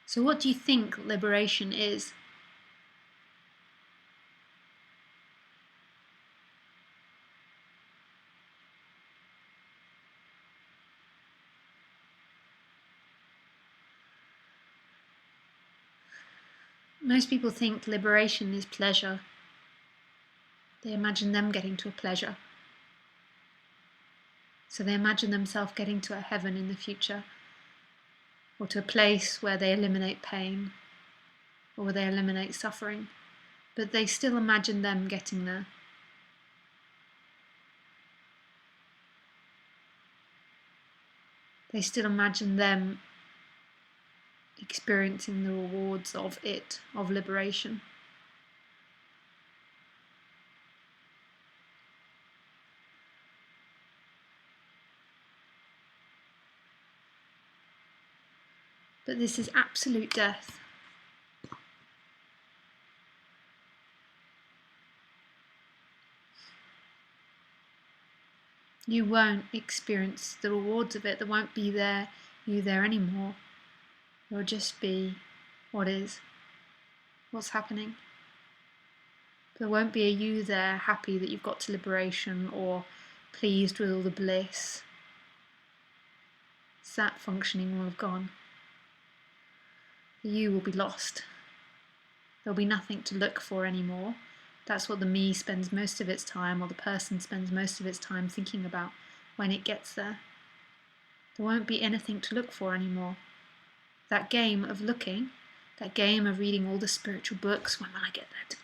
So what do you think liberation is? Most people think liberation is pleasure. They imagine them getting to a pleasure. So they imagine themselves getting to a heaven in the future, or to a place where they eliminate pain, or where they eliminate suffering. But they still imagine them getting there. They still imagine them experiencing the rewards of it, of liberation. But this is absolute death. You won't experience the rewards of it. There won't be you there anymore. There'll just be what is, what's happening. There won't be a you there happy that you've got to liberation or pleased with all the bliss. That functioning will have gone. The you will be lost. There'll be nothing to look for anymore. That's what the me spends most of its time, or the person spends most of its time thinking about when it gets there. There won't be anything to look for anymore. That game of looking, that game of reading all the spiritual books, when will I get there,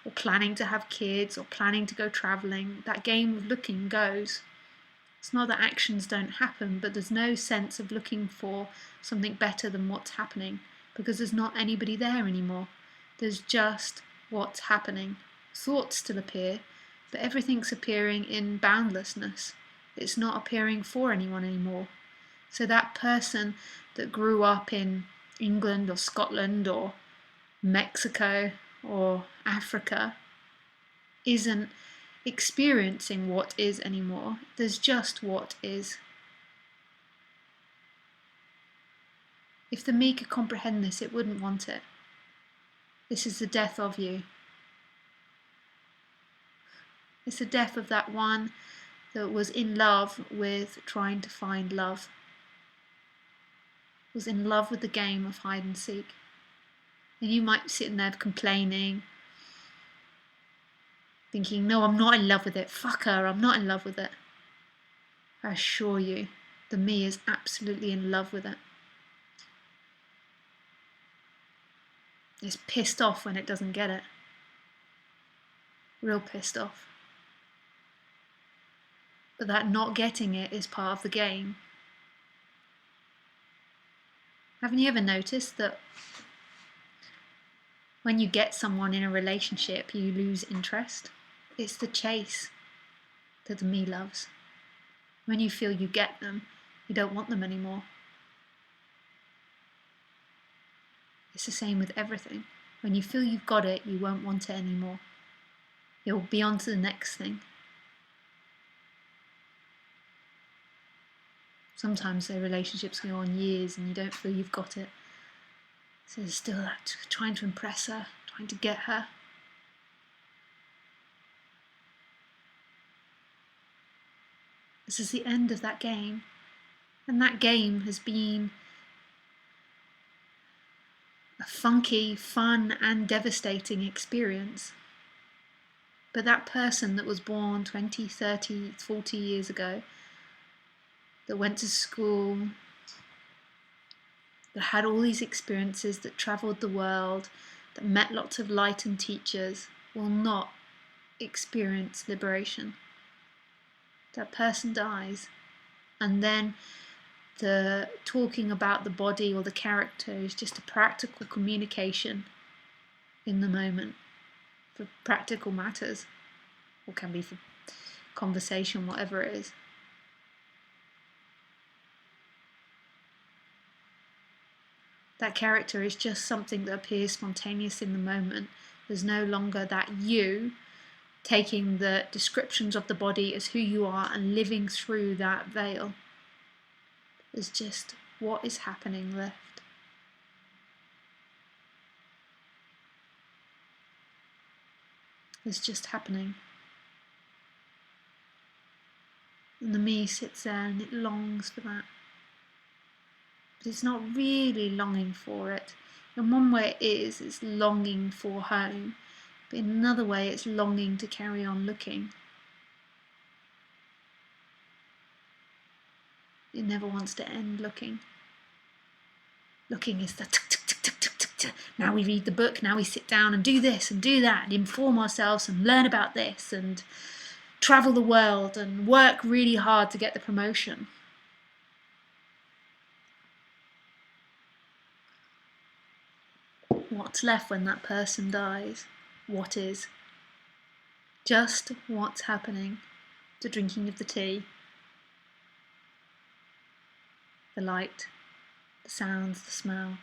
or planning to have kids, or planning to go travelling, that game of looking goes. It's not that actions don't happen, but there's no sense of looking for something better than what's happening, because there's not anybody there anymore. There's just what's happening. Thoughts still appear, but everything's appearing in boundlessness. It's not appearing for anyone anymore. So that person that grew up in England or Scotland or Mexico or Africa isn't experiencing what is anymore. There's just what is. If the me could comprehend this, it wouldn't want it. This is the death of you. It's the death of that one that was in love with trying to find love. Was in love with the game of hide and seek. And you might be sitting there complaining, thinking, no, I'm not in love with it. Fuck her, I'm not in love with it. I assure you, the me is absolutely in love with it. It's pissed off when it doesn't get it. Real pissed off. But that not getting it is part of the game. Haven't you ever noticed that when you get someone in a relationship, you lose interest? It's the chase that the me loves. When you feel you get them, you don't want them anymore. It's the same with everything. When you feel you've got it, you won't want it anymore. You'll be on to the next thing. Sometimes their relationships go on years and you don't feel you've got it. So there's still that trying to impress her, trying to get her. This is the end of that game. And that game has been a funky, fun and devastating experience. But that person that was born 20, 30, 40 years ago, that went to school, that had all these experiences, that travelled the world, that met lots of enlightened teachers, will not experience liberation. That person dies, and then the talking about the body or the character is just a practical communication in the moment for practical matters, or can be for conversation, whatever it is. That character is just something that appears spontaneous in the moment. There's no longer that you taking the descriptions of the body as who you are and living through that veil. There's just what is happening left. is just happening. And the me sits there and it longs for that. But it's not really longing for it. In one way it is, it's longing for home. But in another way it's longing to carry on looking. It never wants to end looking. Looking is the tick, tick, tick, tick, tick, tick, tick. Now we read the book, now we sit down and do this and do that and inform ourselves and learn about this and travel the world and work really hard to get the promotion. What's left when that person dies? What is? Just what's happening? The drinking of the tea, the light, the sounds, the smell.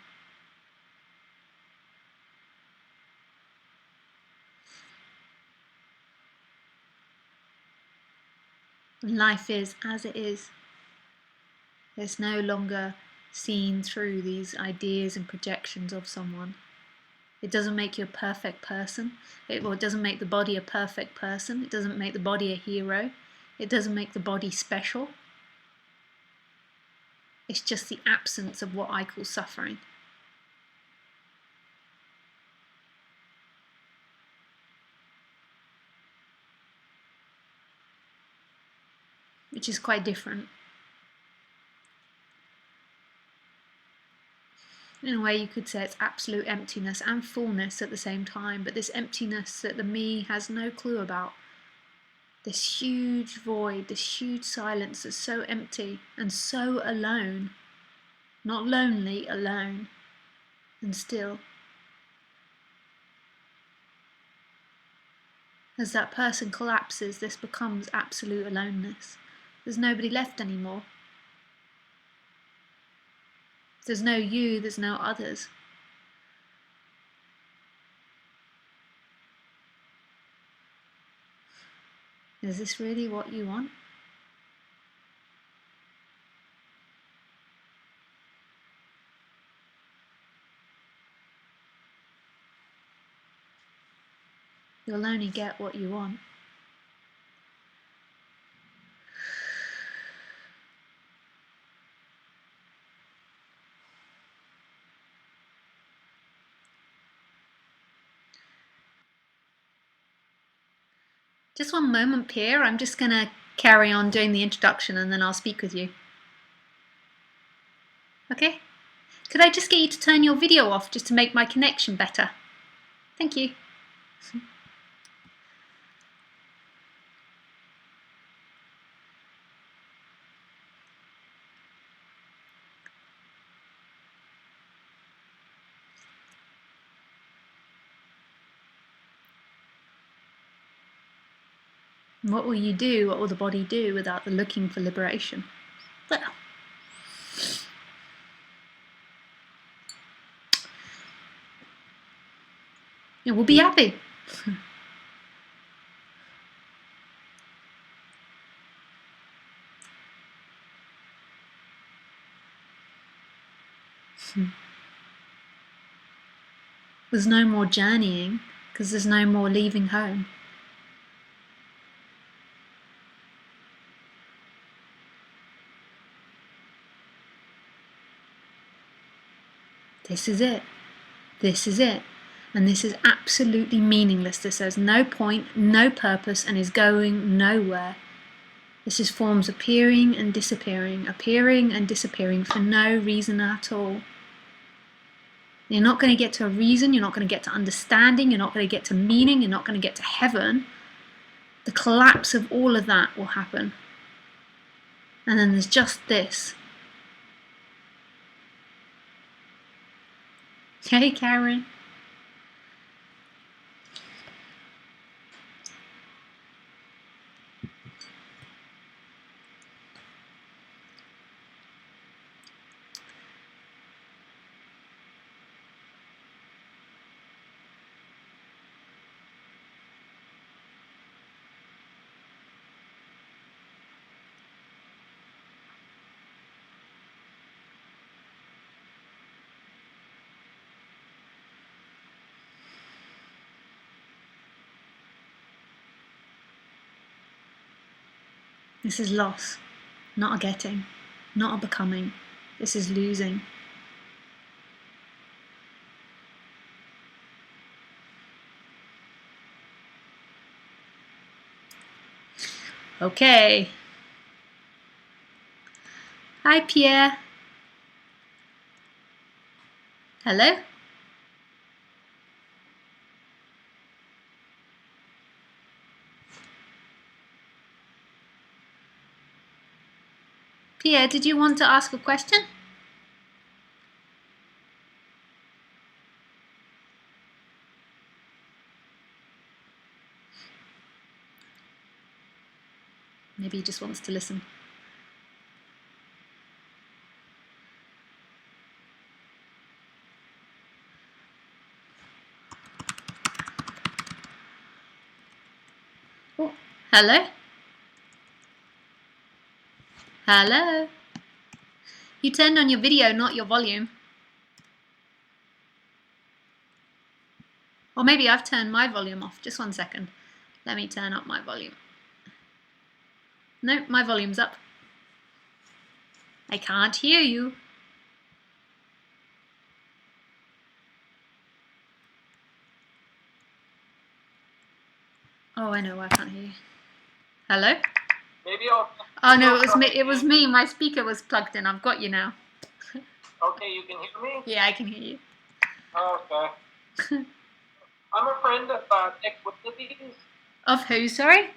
And life is as it is. It's no longer seen through these ideas and projections of someone. It doesn't make you a perfect person. It doesn't make the body a perfect person. It doesn't make the body a hero. It doesn't make the body special. It's just the absence of what I call suffering. Which is quite different. In a way you could say it's absolute emptiness and fullness at the same time, but this emptiness that the me has no clue about. This huge void, this huge silence that's so empty and so alone. Not lonely, alone and still. As that person collapses, this becomes absolute aloneness. There's nobody left anymore. There's no you, there's no others. Is this really what you want? You'll only get what you want. Just one moment, Pierre. I'm just going to carry on doing the introduction and then I'll speak with you. Okay? Could I just get you to turn your video off just to make my connection better? Thank you. What will you do? What will the body do without the looking for liberation? Well, it will be happy. There's no more journeying because there's no more leaving home. This is it. This is it. And this is absolutely meaningless. This has no point, no purpose, and is going nowhere. This is forms appearing and disappearing for no reason at all. You're not going to get to a reason, you're not going to get to understanding, you're not going to get to meaning, you're not going to get to heaven. The collapse of all of that will happen. And then there's just this. Hey, Karen. This is loss, not a getting, not a becoming. This is losing. Okay. Hi, Pierre. Hello? Pierre, did you want to ask a question? Maybe he just wants to listen. Oh, hello? Hello? You turned on your video, not your volume. Or maybe I've turned my volume off. Just 1 second. Let me turn up my volume. No, my volume's up. I can't hear you. Oh, I know, I can't hear you. Hello? Maybe I'll... Oh no, it was me. My speaker was plugged in. I've got you now. Okay, you can hear me? Yeah, I can hear you. Okay. I'm a friend of Nick Willoughby's. Of who, sorry?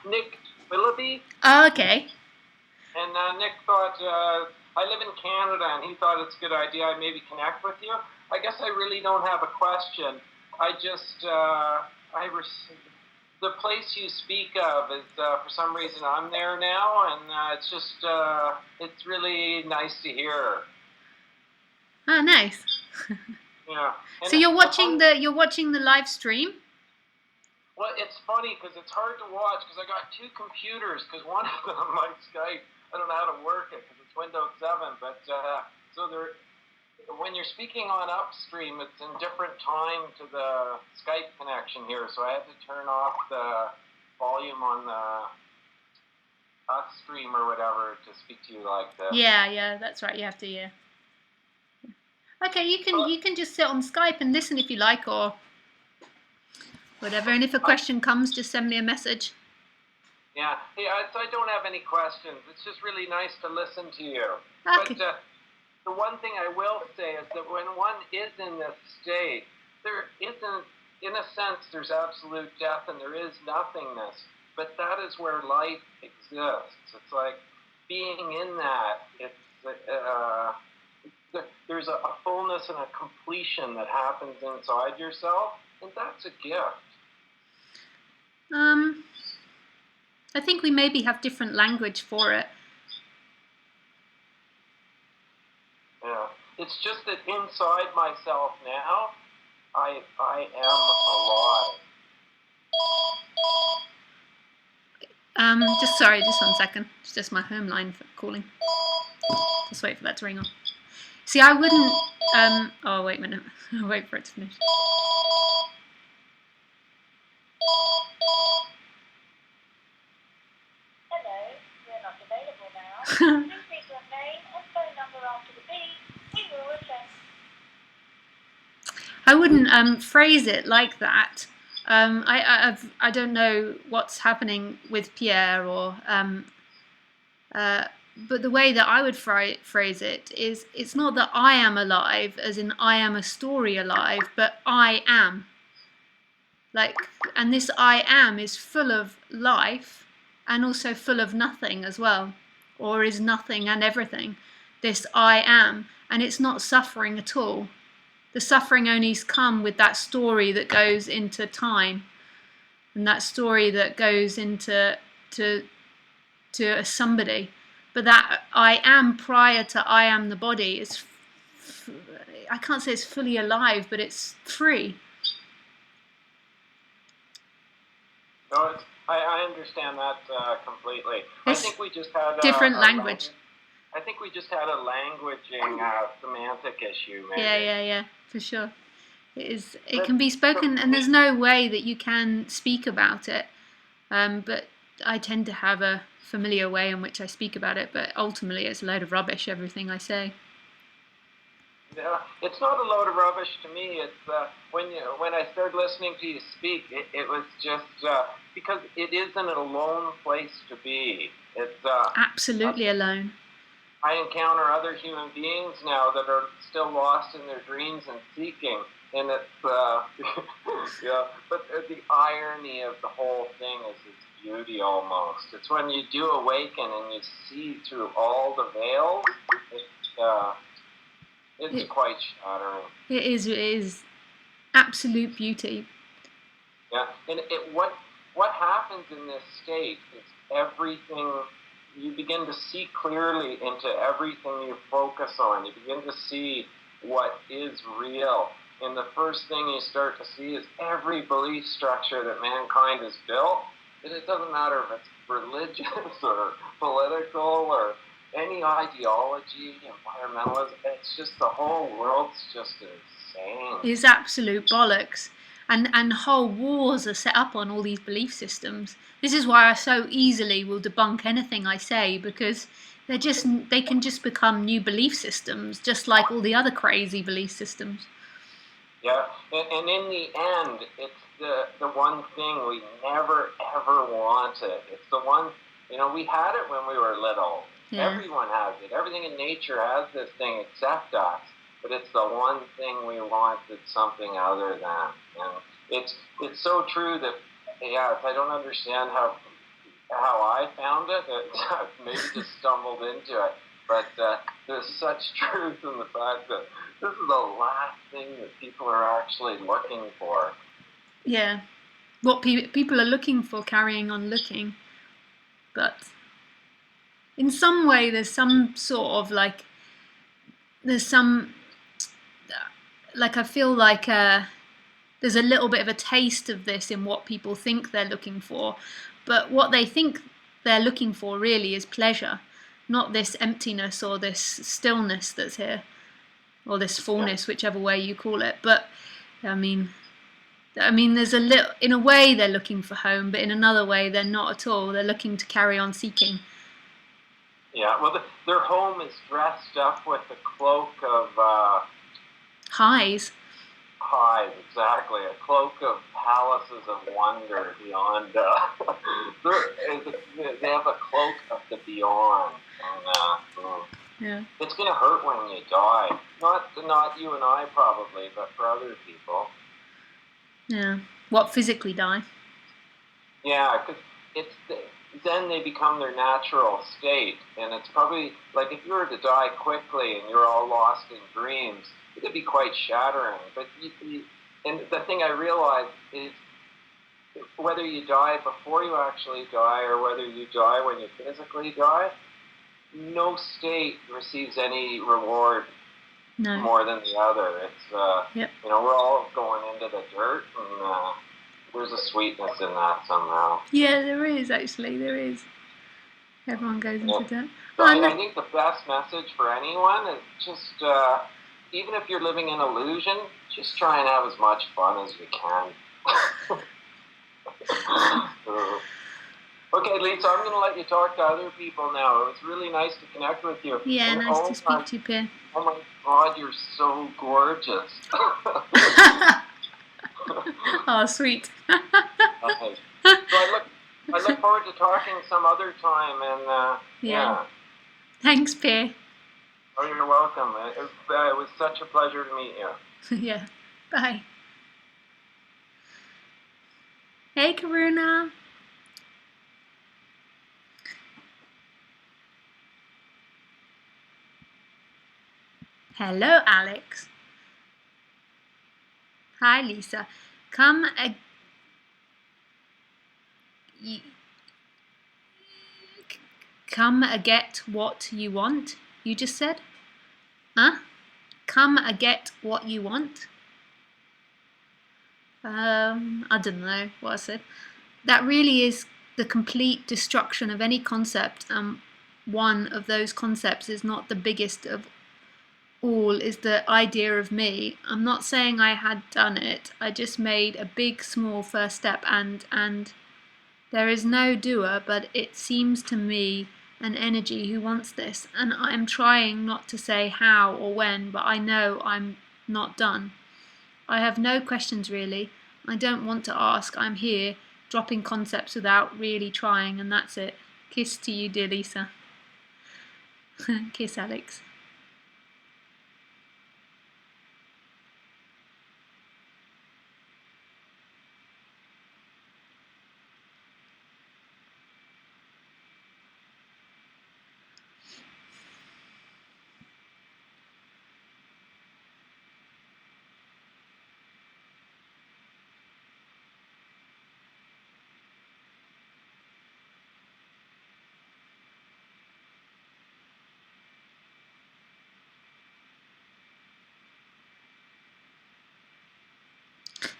Nick Willoughby. Oh, okay. And Nick thought, I live in Canada, and he thought it's a good idea I maybe connect with you. I guess I really don't have a question. I just, the place you speak of is, for some reason, I'm there now, and it's just, it's really nice to hear. Oh, nice. Yeah. And so you're watching the live stream? Well, it's funny because it's hard to watch because I got two computers because one of them, my Skype, I don't know how to work it because it's Windows 7. But so when you're speaking on Upstream, it's in different time to the Skype connection here. So I had to turn off the volume on the Upstream or whatever to speak to you like this. Yeah, that's right. You have to, yeah. Okay, you can just sit on Skype and listen if you like, or whatever. And if a question comes, just send me a message. Yeah, I don't have any questions. It's just really nice to listen to you. Okay. But the one thing I will say is that when one is in this state, there isn't, in a sense, there's absolute death and there is nothingness. But that is where life exists. It's like being in that. It's there's a fullness and a completion that happens inside yourself, and that's a gift. I think we maybe have different language for it. Yeah, it's just that inside myself now, I am alive. Just 1 second. It's just my home line calling. Just wait for that to ring on. See, I wouldn't. Oh, wait a minute. I'll wait for it to finish. Hello, we're not available now. Please leave your name and phone number after the beep. We will return. I wouldn't phrase it like that. I don't know what's happening with Pierre, or but the way that I would phrase it is, it's not that I am alive, as in I am a story alive, but I am. Like, and this I am is full of life and also full of nothing as well, or is nothing and everything. This I am, and it's not suffering at all. The suffering only's come with that story that goes into time, and that story that goes into to somebody. But that I am prior to I am the body is, I can't say it's fully alive, but it's free. No, I understand that completely. I think we just had different language. I think we just had a languaging semantic issue, maybe. Yeah, for sure. It can be spoken, and there's no way that you can speak about it. But I tend to have a familiar way in which I speak about it, but ultimately it's a load of rubbish, everything I say. Yeah, it's not a load of rubbish to me. It's when I started listening to you speak, it was just because it isn't a lone place to be. It's Absolutely alone. I encounter other human beings now that are still lost in their dreams and seeking, and it's yeah. But the irony of the whole thing is its beauty almost. It's when you do awaken and you see through all the veils. It's quite shattering. It is absolute beauty. Yeah, and what happens in this state is everything. You begin to see clearly into everything you focus on. You begin to see what is real. And the first thing you start to see is every belief structure that mankind has built. And it doesn't matter if it's religious or political or any ideology, environmentalism. It's just the whole world's just insane. It's absolute bollocks. And whole wars are set up on all these belief systems. This is why I so easily will debunk anything I say, because they can just become new belief systems, just like all the other crazy belief systems. Yeah, and in the end, it's the one thing we never ever wanted. It's the one, we had it when we were little. Yeah. Everyone has it. Everything in nature has this thing except us. But it's the one thing we wanted something other than. And it's so true that, yeah, I don't understand how I found it. I maybe just stumbled into it. But there's such truth in the fact that this is the last thing that people are actually looking for. Yeah. What people are looking for, carrying on looking. But in some way, there's some sort of like, there's some, like, I feel like there's a little bit of a taste of this in what people think they're looking for. But what they think they're looking for really is pleasure, not this emptiness or this stillness that's here, or this fullness, whichever way you call it. But I mean, there's a little, in a way they're looking for home, but in another way they're not at all. They're looking to carry on seeking. Yeah, well, their home is dressed up with the cloak of highs. Highs, exactly. A cloak of palaces of wonder beyond. They have a cloak of the beyond. And, yeah. It's going to hurt when you die. Not you and I probably, but for other people. Yeah. What, physically die? Yeah, because then they become their natural state, and it's probably like if you were to die quickly and you're all lost in dreams, it could be quite shattering. But and the thing I realized is whether you die before you actually die or whether you die when you physically die, no state receives any reward more than the other. It's we're all going into the dirt, and there's a sweetness in that somehow. Yeah, there is, actually, there is. Everyone goes into dirt. So I think the best message for anyone is just, even if you're living in illusion, just try and have as much fun as you can. Okay, Lisa, I'm going to let you talk to other people now. It was really nice to connect with you. Yeah, and nice to speak to you, Pierre. Oh my God, you're so gorgeous. Oh, sweet. Okay. So I look forward to talking some other time, and yeah. Thanks, Pierre. Oh, you're welcome. It was such a pleasure to meet you. Yeah. Bye. Hey, Karuna. Hello, Alex. Hi, Lisa. Come get what you want, you just said? Huh? Come get what you want? I don't know what I said. That really is the complete destruction of any concept. One of those concepts is not the biggest of all, is the idea of me. I'm not saying I had done it. I just made a big, small first step, and There is no doer, but it seems to me an energy who wants this, and I'm trying not to say how or when, but I know I'm not done. I have no questions really. I don't want to ask. I'm here, dropping concepts without really trying, and that's it. Kiss to you, dear Lisa. Kiss, Alex.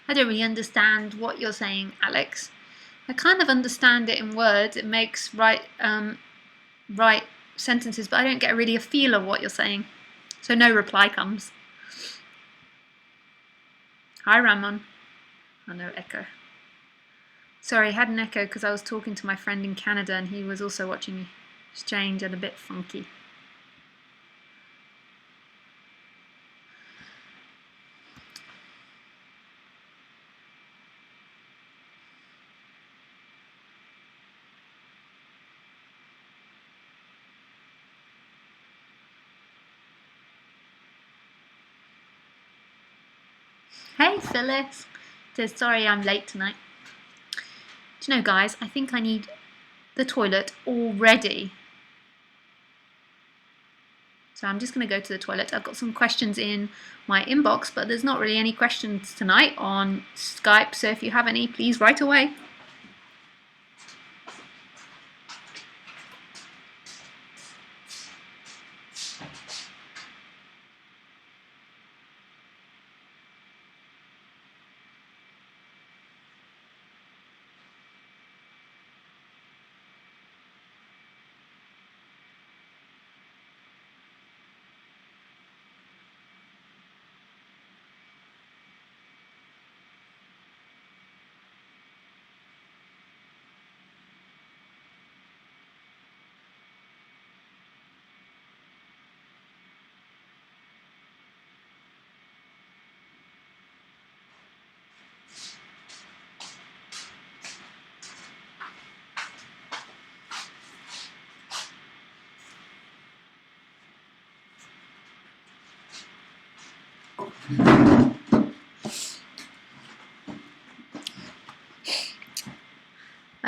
I don't really understand what you're saying, Alex. I kind of understand it in words. It makes right sentences, but I don't get really a feel of what you're saying. So no reply comes. Hi, Ramon. Oh, no echo. Sorry, I had an echo because I was talking to my friend in Canada and he was also watching me. Strange and a bit funky. Hey, Phyllis. Sorry I'm late tonight. Do you know, guys, I think I need the toilet already. So I'm just going to go to the toilet. I've got some questions in my inbox, but there's not really any questions tonight on Skype. So if you have any, please write away.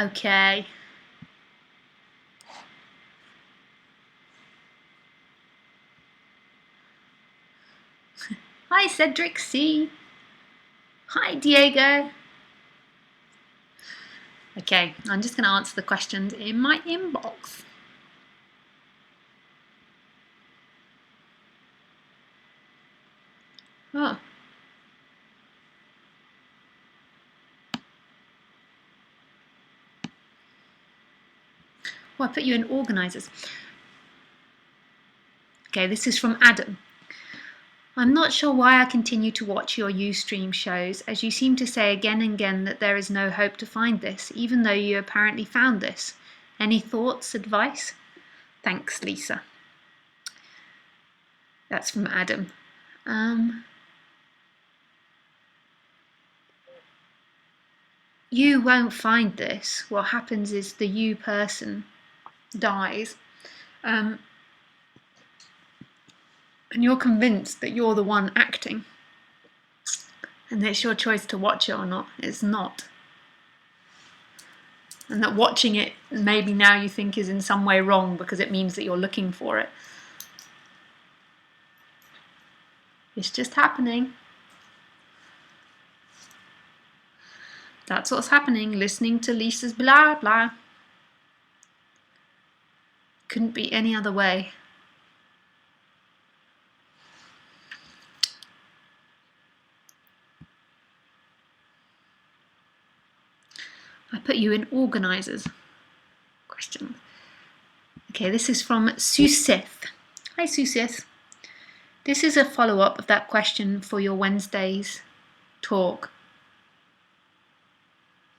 Okay. Hi, Cedric C. Hi, Diego. Okay, I'm just going to answer the questions in my inbox. Oh. Oh, I put you in organisers. Okay, this is from Adam. I'm not sure why I continue to watch your Ustream shows, as you seem to say again and again that there is no hope to find this, even though you apparently found this. Any thoughts, advice? Thanks, Lisa. That's from Adam. You won't find this. What happens is the you person dies, and you're convinced that you're the one acting, and it's your choice to watch it or not. It's not. And that watching it maybe now you think is in some way wrong because it means that you're looking for it. It's just happening. That's what's happening, listening to Lisa's blah blah. Couldn't be any other way. I put you in organisers. Question. Okay, this is from Susith. Hi, Susith. This is a follow-up of that question for your Wednesday's talk.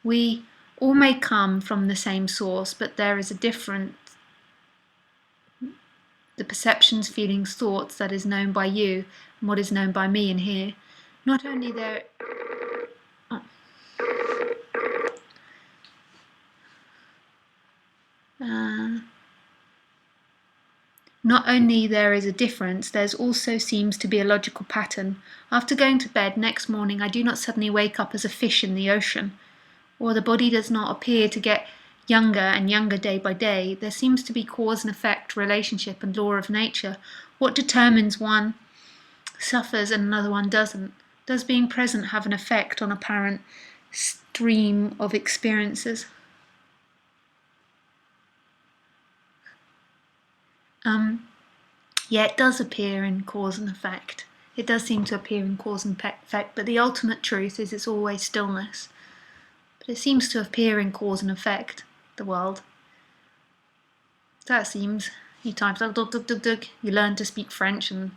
We All may come from the same source, but there is a difference. The perceptions, feelings, thoughts that is known by you and what is known by me in here. Not only there... Oh. Not only there is a difference, there also seems to be a logical pattern. After going to bed next morning, I do not suddenly wake up as a fish in the ocean, or the body does not appear to get younger and younger day by day. There seems to be cause and effect, relationship and law of nature. What determines one suffers and another one doesn't? Does being present have an effect on apparent stream of experiences? Yeah, it does appear in cause and effect. It does seem to appear in cause and effect, but the ultimate truth is it's always stillness. But it seems to appear in cause and effect, the world. That seems. You type dug, dug, dug, dug, dug. You learn to speak French and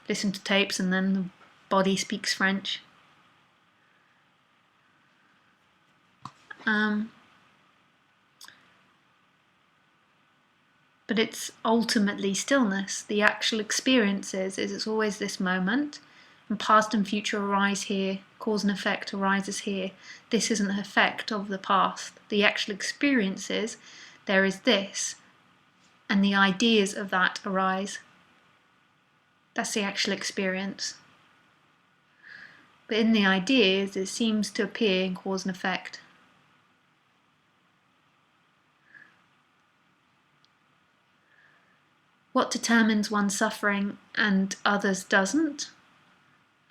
listen to tapes, and then the body speaks French. But it's ultimately stillness. The actual experience is it's always this moment, and past and future arise here, cause and effect arises here. This is an effect of the past. The actual experience is there is this, and the ideas of that arise. That's the actual experience. But in the ideas, it seems to appear in cause and effect. What determines one suffering and others doesn't?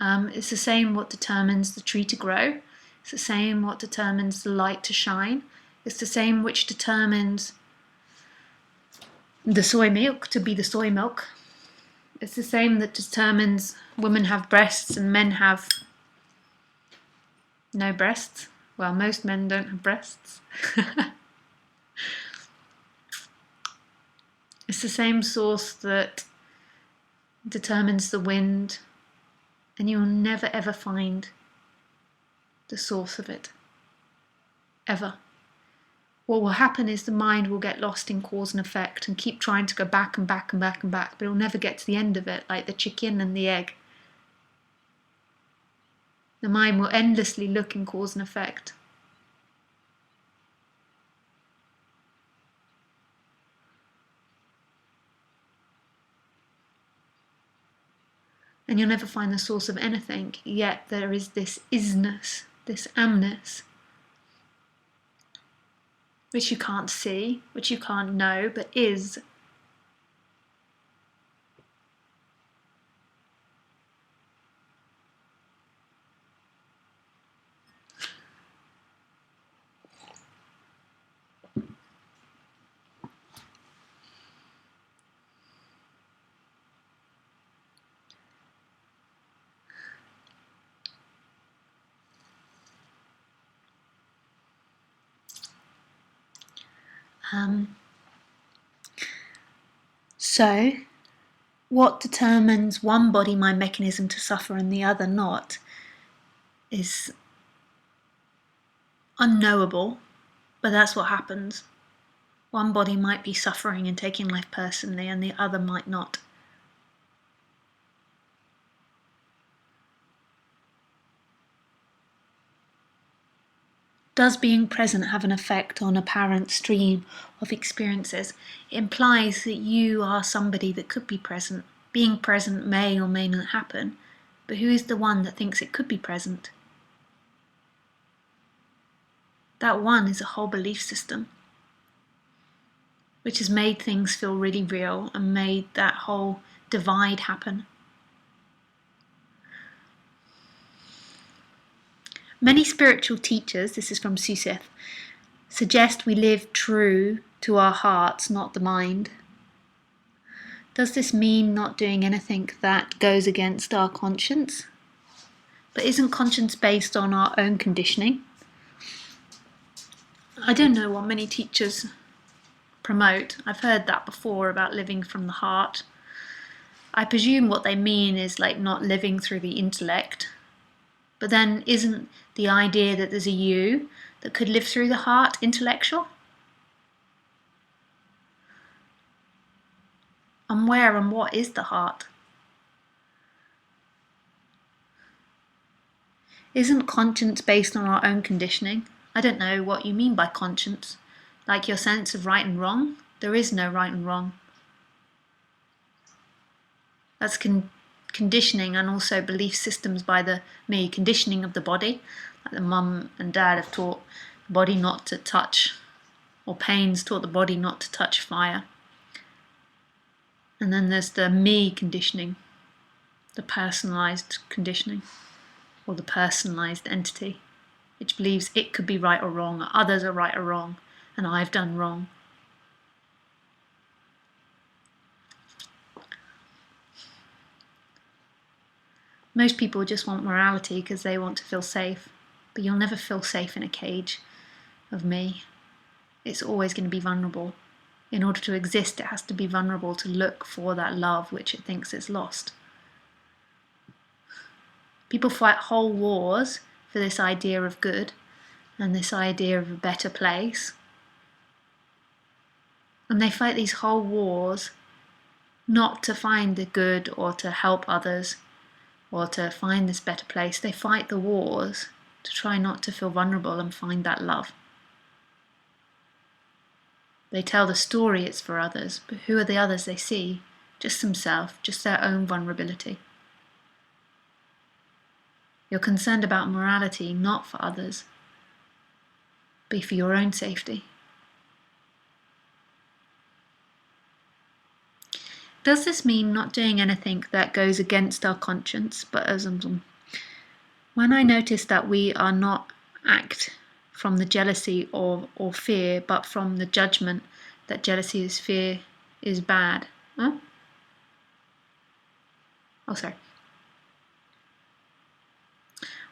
It's the same what determines the tree to grow. It's the same what determines the light to shine. It's the same which determines the soy milk to be the soy milk. It's the same that determines women have breasts and men have no breasts. Well, most men don't have breasts. It's the same source that determines the wind, and you'll never ever find the source of it. Ever. What will happen is the mind will get lost in cause and effect and keep trying to go back and back and back and back, but it'll never get to the end of it, like the chicken and the egg. The mind will endlessly look in cause and effect. And you'll never find the source of anything, yet there is this isness, this amness, which you can't see, which you can't know, but is. So, what determines one body mind mechanism to suffer and the other not is unknowable, but that's what happens. One body might be suffering and taking life personally, and the other might not. Does being present have an effect on apparent stream of experiences? It implies that you are somebody that could be present. Being present may or may not happen, but who is the one that thinks it could be present? That one is a whole belief system, which has made things feel really real and made that whole divide happen. Many spiritual teachers, this is from Suseth, suggest we live true to our hearts, not the mind. Does this mean not doing anything that goes against our conscience? But isn't conscience based on our own conditioning? I don't know what many teachers promote. I've heard that before about living from the heart. I presume what they mean is like not living through the intellect. But then isn't the idea that there's a you that could live through the heart, intellectual? And where and what is the heart? Isn't conscience based on our own conditioning? I don't know what you mean by conscience. Like your sense of right and wrong? There is no right and wrong. That's conditioning and also belief systems by the me, conditioning of the body. Like the mum and dad have taught the body not to touch, or pains taught the body not to touch fire. And then there's the me conditioning, the personalized conditioning, or the personalized entity, which believes it could be right or wrong, or others are right or wrong, and I've done wrong. Most people just want morality because they want to feel safe, but you'll never feel safe in a cage of me. It's always going to be vulnerable. In order to exist, it has to be vulnerable to look for that love which it thinks it's lost. People fight whole wars for this idea of good and this idea of a better place. And they fight these whole wars not to find the good or to help others or to find this better place. They fight the wars to try not to feel vulnerable and find that love. They tell the story it's for others, but who are the others they see? Just themselves, just their own vulnerability. You're concerned about morality not for others, but for your own safety. Does this mean not doing anything that goes against our conscience, but as when I notice that we are not act from the jealousy or fear, but from the judgment that jealousy is fear is bad? Huh? Oh, sorry.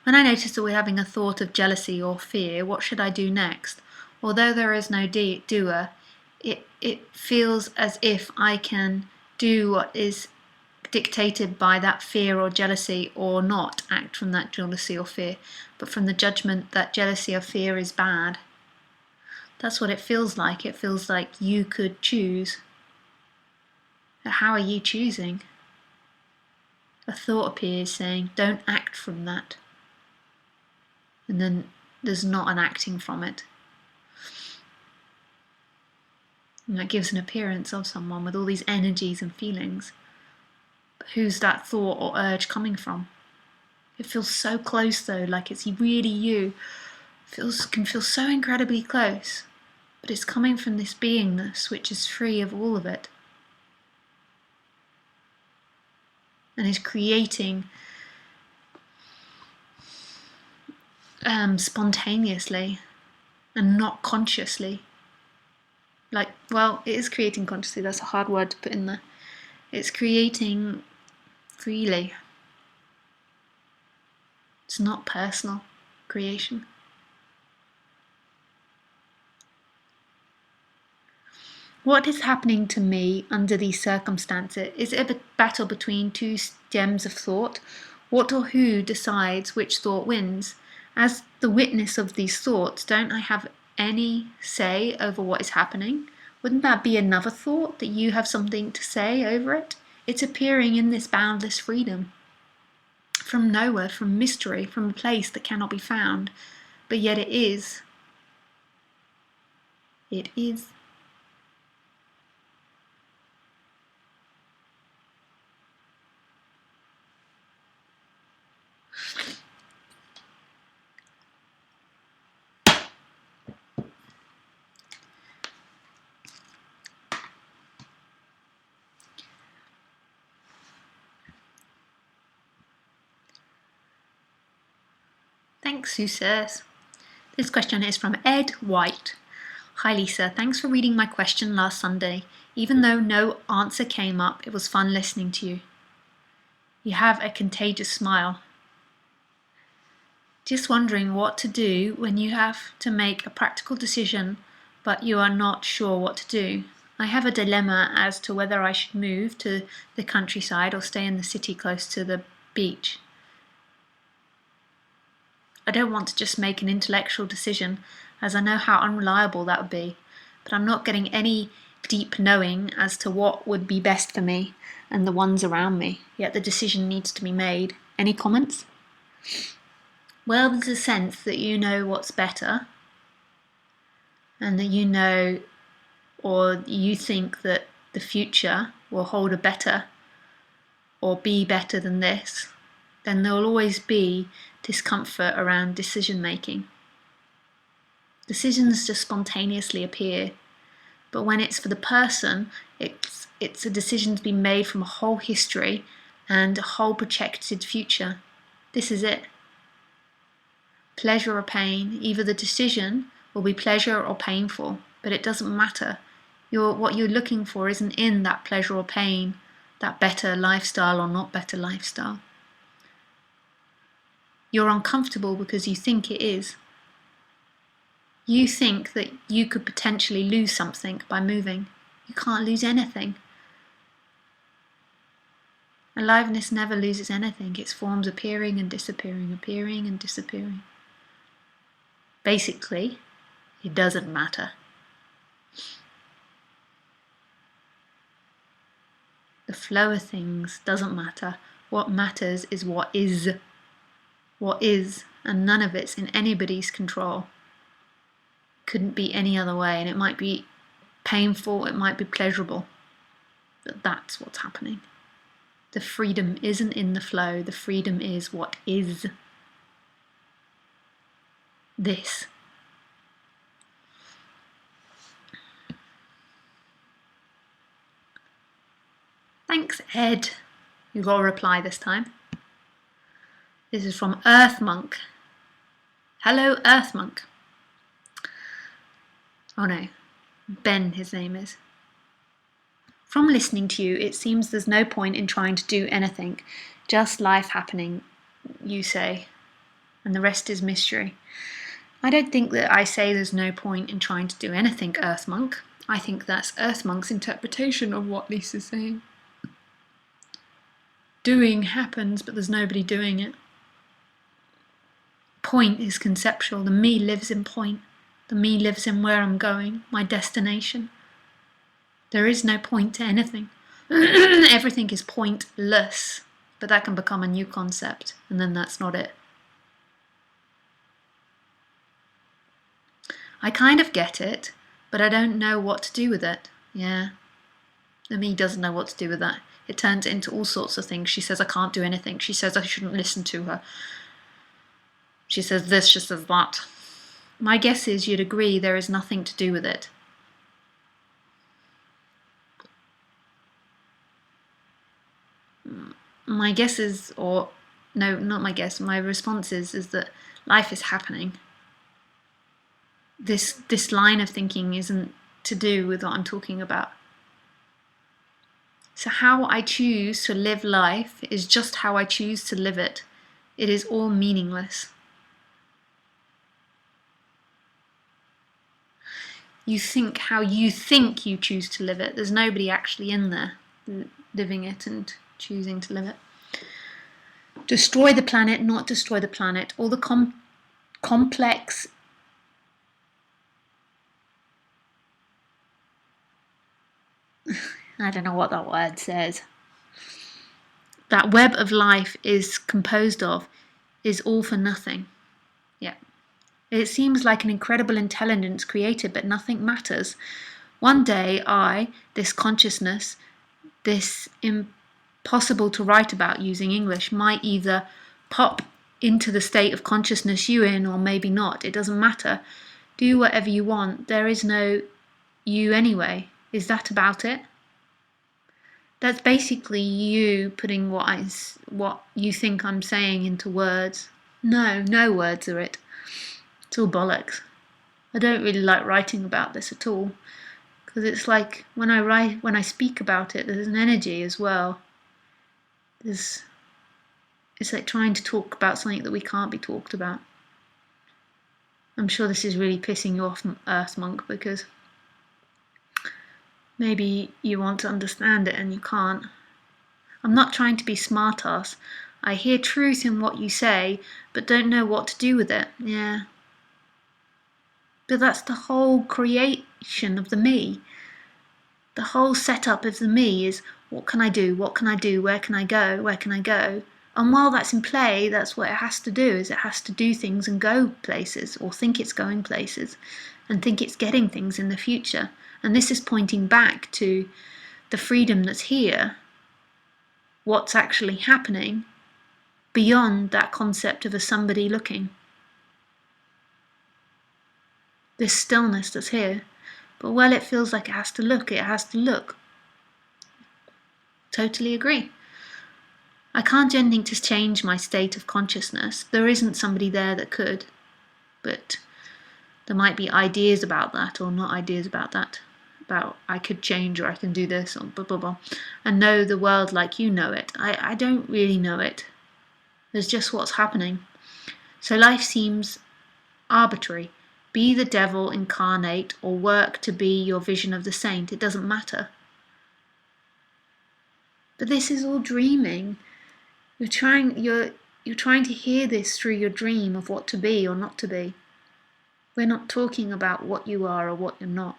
When I notice that we're having a thought of jealousy or fear, what should I do next? Although there is no doer, it feels as if I can do what is dictated by that fear or jealousy, or not act from that jealousy or fear, but from the judgment that jealousy or fear is bad. That's what it feels like. It feels like you could choose. But how are you choosing? A thought appears saying, don't act from that. And then there's not an acting from it. And that gives an appearance of someone with all these energies and feelings. But who's that thought or urge coming from? It feels so close though, like it's really you. Can feel so incredibly close. But it's coming from this beingness which is free of all of it. And is creating spontaneously and not consciously. Like, well, it is creating consciously, that's a hard word to put in there. It's creating freely. It's not personal creation. What is happening to me under these circumstances? Is it a battle between two gems of thought? What or who decides which thought wins? As the witness of these thoughts, don't I have any say over what is happening? Wouldn't that be another thought, that you have something to say over it? It's appearing in this boundless freedom. From nowhere, from mystery, from a place that cannot be found. But yet it is. It is. Thanks, Sue says. This question is from Ed White. Hi Lisa, thanks for reading my question last Sunday. Even though no answer came up, it was fun listening to you. You have a contagious smile. Just wondering what to do when you have to make a practical decision, but you are not sure what to do. I have a dilemma as to whether I should move to the countryside or stay in the city close to the beach. I don't want to just make an intellectual decision, as I know how unreliable that would be, but I'm not getting any deep knowing as to what would be best for me and the ones around me, yet the decision needs to be made. Any comments? Well, there's a sense that you know what's better, and that you know, or you think that the future will hold a better or be better than this, then there will always be discomfort around decision making. Decisions just spontaneously appear, but when it's for the person, it's a decision to be made from a whole history and a whole projected future. This is it. Pleasure or pain, either the decision will be pleasure or painful, but it doesn't matter. What you're looking for isn't in that pleasure or pain, that better lifestyle or not better lifestyle. You're uncomfortable because you think it is. You think that you could potentially lose something by moving. You can't lose anything. Aliveness never loses anything. Its forms appearing and disappearing, appearing and disappearing. Basically, it doesn't matter. The flow of things doesn't matter. What matters is what is. What is, and none of it's in anybody's control. Couldn't be any other way, and it might be painful, it might be pleasurable, but that's what's happening. The freedom isn't in the flow, the freedom is what is. This. Thanks, Ed. You got a reply this time. This is from Earth Monk. Hello, Earth Monk. Oh no, Ben his name is. From listening to you, it seems there's no point in trying to do anything, just life happening, you say, and the rest is mystery. I don't think that I say there's no point in trying to do anything, Earth Monk. I think that's Earth Monk's interpretation of what Lisa's saying. Doing happens, but there's nobody doing it. Point is conceptual. The me lives in point. The me lives in where I'm going, my destination. There is no point to anything. Everything is pointless, but that can become a new concept, and then that's not it. I kind of get it, but I don't know what to do with it. Yeah. The me doesn't know what to do with that. It turns into all sorts of things. She says I can't do anything. She says I shouldn't listen to her. She says this, she says that. My guess is you'd agree there is nothing to do with it. My guess is, or no, not my guess, my response is that life is happening. This line of thinking isn't to do with what I'm talking about. So how I choose to live life is just how I choose to live it. It is all meaningless. You think how you think you choose to live it. There's nobody actually in there living it and choosing to live it. Destroy the planet, not destroy the planet. All the complex I don't know what that word says. That web of life is composed of is all for nothing. Yeah. It seems like an incredible intelligence created, but nothing matters. One day this consciousness, this impossible to write about using English, might either pop into the state of consciousness you're in or maybe not. It doesn't matter. Do whatever you want. There is no you anyway. Is that about it? That's basically you putting what you think I'm saying into words. No words are it. It's all bollocks. I don't really like writing about this at all, because it's like when I speak about it, there's an energy as well. It's like trying to talk about something that we can't be talked about. I'm sure this is really pissing you off, Earth Monk, because maybe you want to understand it and you can't. I'm not trying to be smart-ass. I hear truth in what you say, but don't know what to do with it. Yeah. But that's the whole creation of the me. The whole setup of the me is, what can I do? What can I do? Where can I go? Where can I go? And while that's in play, that's what it has to do, is it has to do things and go places, or think it's going places, and think it's getting things in the future. And this is pointing back to the freedom that's here, what's actually happening, beyond that concept of a somebody looking. This stillness that's here. But while it feels like it has to look, it has to look. Totally agree. I can't do anything to change my state of consciousness. There isn't somebody there that could. But there might be ideas about that, or not ideas about that. About I could change, or I can do this, or blah blah blah. And know the world like you know it. I don't really know it. There's just what's happening. So life seems arbitrary. Be the devil incarnate, or work to be your vision of the saint. It doesn't matter. But this is all dreaming. You're trying to hear this through your dream of what to be or not to be. We're not talking about what you are or what you're not.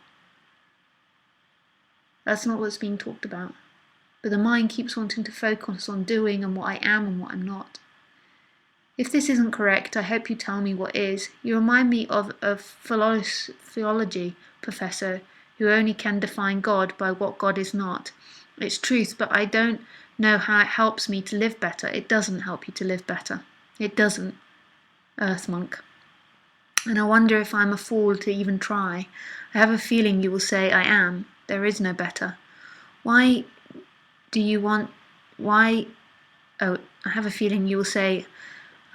That's not what's being talked about. But the mind keeps wanting to focus on doing and what I am and what I'm not. If this isn't correct, I hope you tell me what is. You remind me of a philology professor who only can define God by what God is not. It's truth, but I don't know how it helps me to live better. It doesn't help you to live better. It doesn't, Earth Monk. And I wonder if I'm a fool to even try. I have a feeling you will say I am. There is no better. Why do you want... Why... Oh, I have a feeling you will say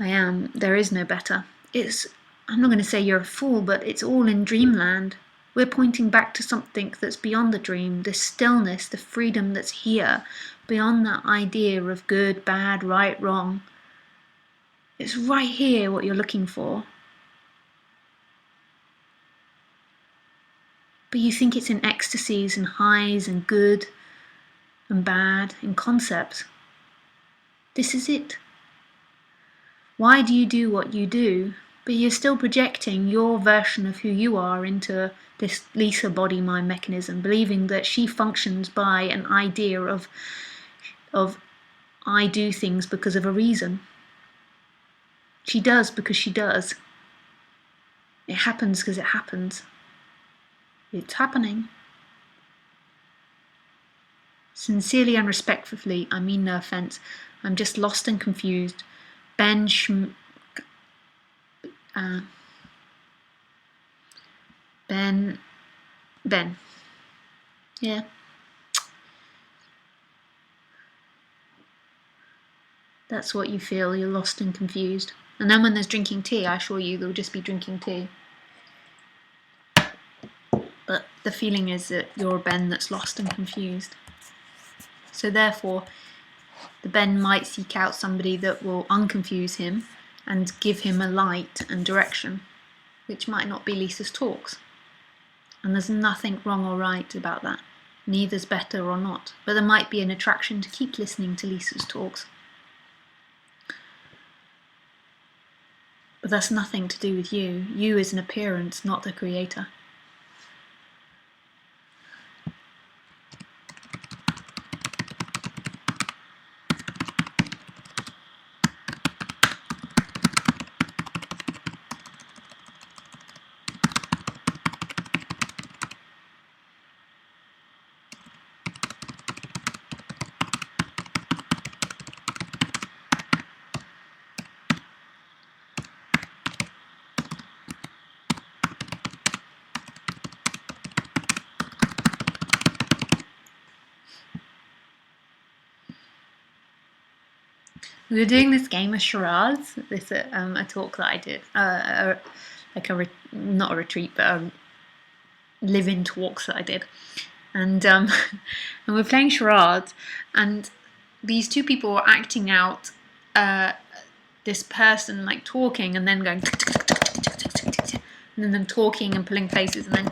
I am. There is no better. I'm not going to say you're a fool, but it's all in dreamland. We're pointing back to something that's beyond the dream, the stillness, the freedom that's here, beyond that idea of good, bad, right, wrong. It's right here what you're looking for. But you think it's in ecstasies and highs and good and bad, in concepts. This is it. Why do you do what you do? But you're still projecting your version of who you are into this Lisa body mind mechanism, believing that she functions by an idea of I do things because of a reason. She does because she does. It happens because it happens. It's happening. Sincerely and respectfully, I mean no offence. I'm just lost and confused. Ben. Yeah. That's what you feel, you're lost and confused. And then when there's drinking tea, I assure you there'll just be drinking tea. But the feeling is that you're a Ben that's lost and confused. So therefore, the Ben might seek out somebody that will unconfuse him and give him a light and direction, which might not be Lisa's talks. And there's nothing wrong or right about that. Neither's better or not. But there might be an attraction to keep listening to Lisa's talks. But that's nothing to do with you. You is an appearance, not the creator. We were doing this game of charades, this a talk that I did, not a retreat, but a live-in talks that I did, and and we're playing charades, and these two people were acting out this person like talking and then going, and then them talking and pulling faces and then,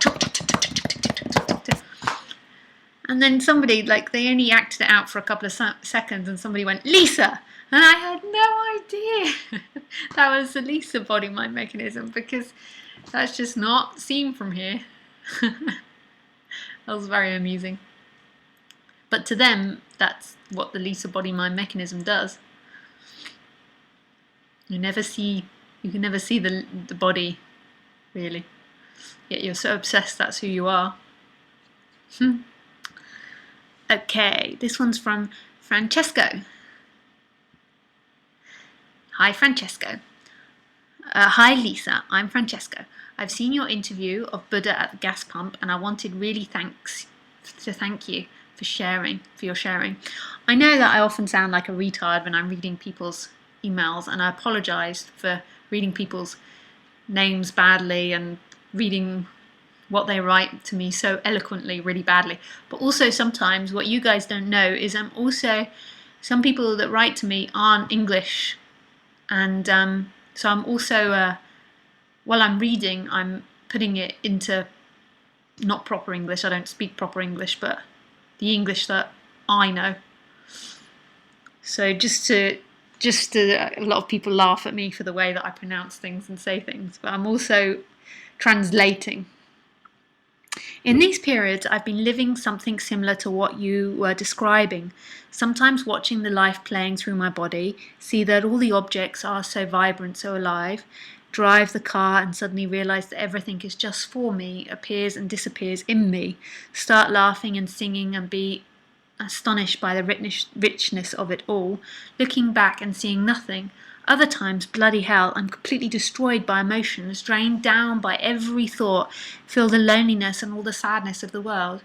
And then somebody, like, they only acted it out for a couple of seconds, and somebody went, Lisa! And I had no idea that was the Lisa body mind mechanism, because that's just not seen from here. That was very amusing. But to them, that's what the Lisa body mind mechanism does. You can never see the body, really. Yet you're so obsessed that's who you are. Okay, this one's from Francesco. Hi, Francesco. Hi, Lisa. I'm Francesco. I've seen your interview of Buddha at the gas pump, and I wanted really to thank you for your sharing. I know that I often sound like a retard when I'm reading people's emails, and I apologise for reading people's names badly and reading what they write to me so eloquently really badly. But also sometimes what you guys don't know is some people that write to me aren't English, and so I'm also while I'm reading, I'm putting it into not proper English. I don't speak proper English, but the English that I know. So just a lot of people laugh at me for the way that I pronounce things and say things, but I'm also translating. In these periods, I've been living something similar to what you were describing, sometimes watching the life playing through my body, see that all the objects are so vibrant, so alive, drive the car and suddenly realize that everything is just for me, appears and disappears in me, start laughing and singing and be astonished by the richness of it all, looking back and seeing nothing. Other times, bloody hell, I'm completely destroyed by emotions, drained down by every thought, feel the loneliness and all the sadness of the world.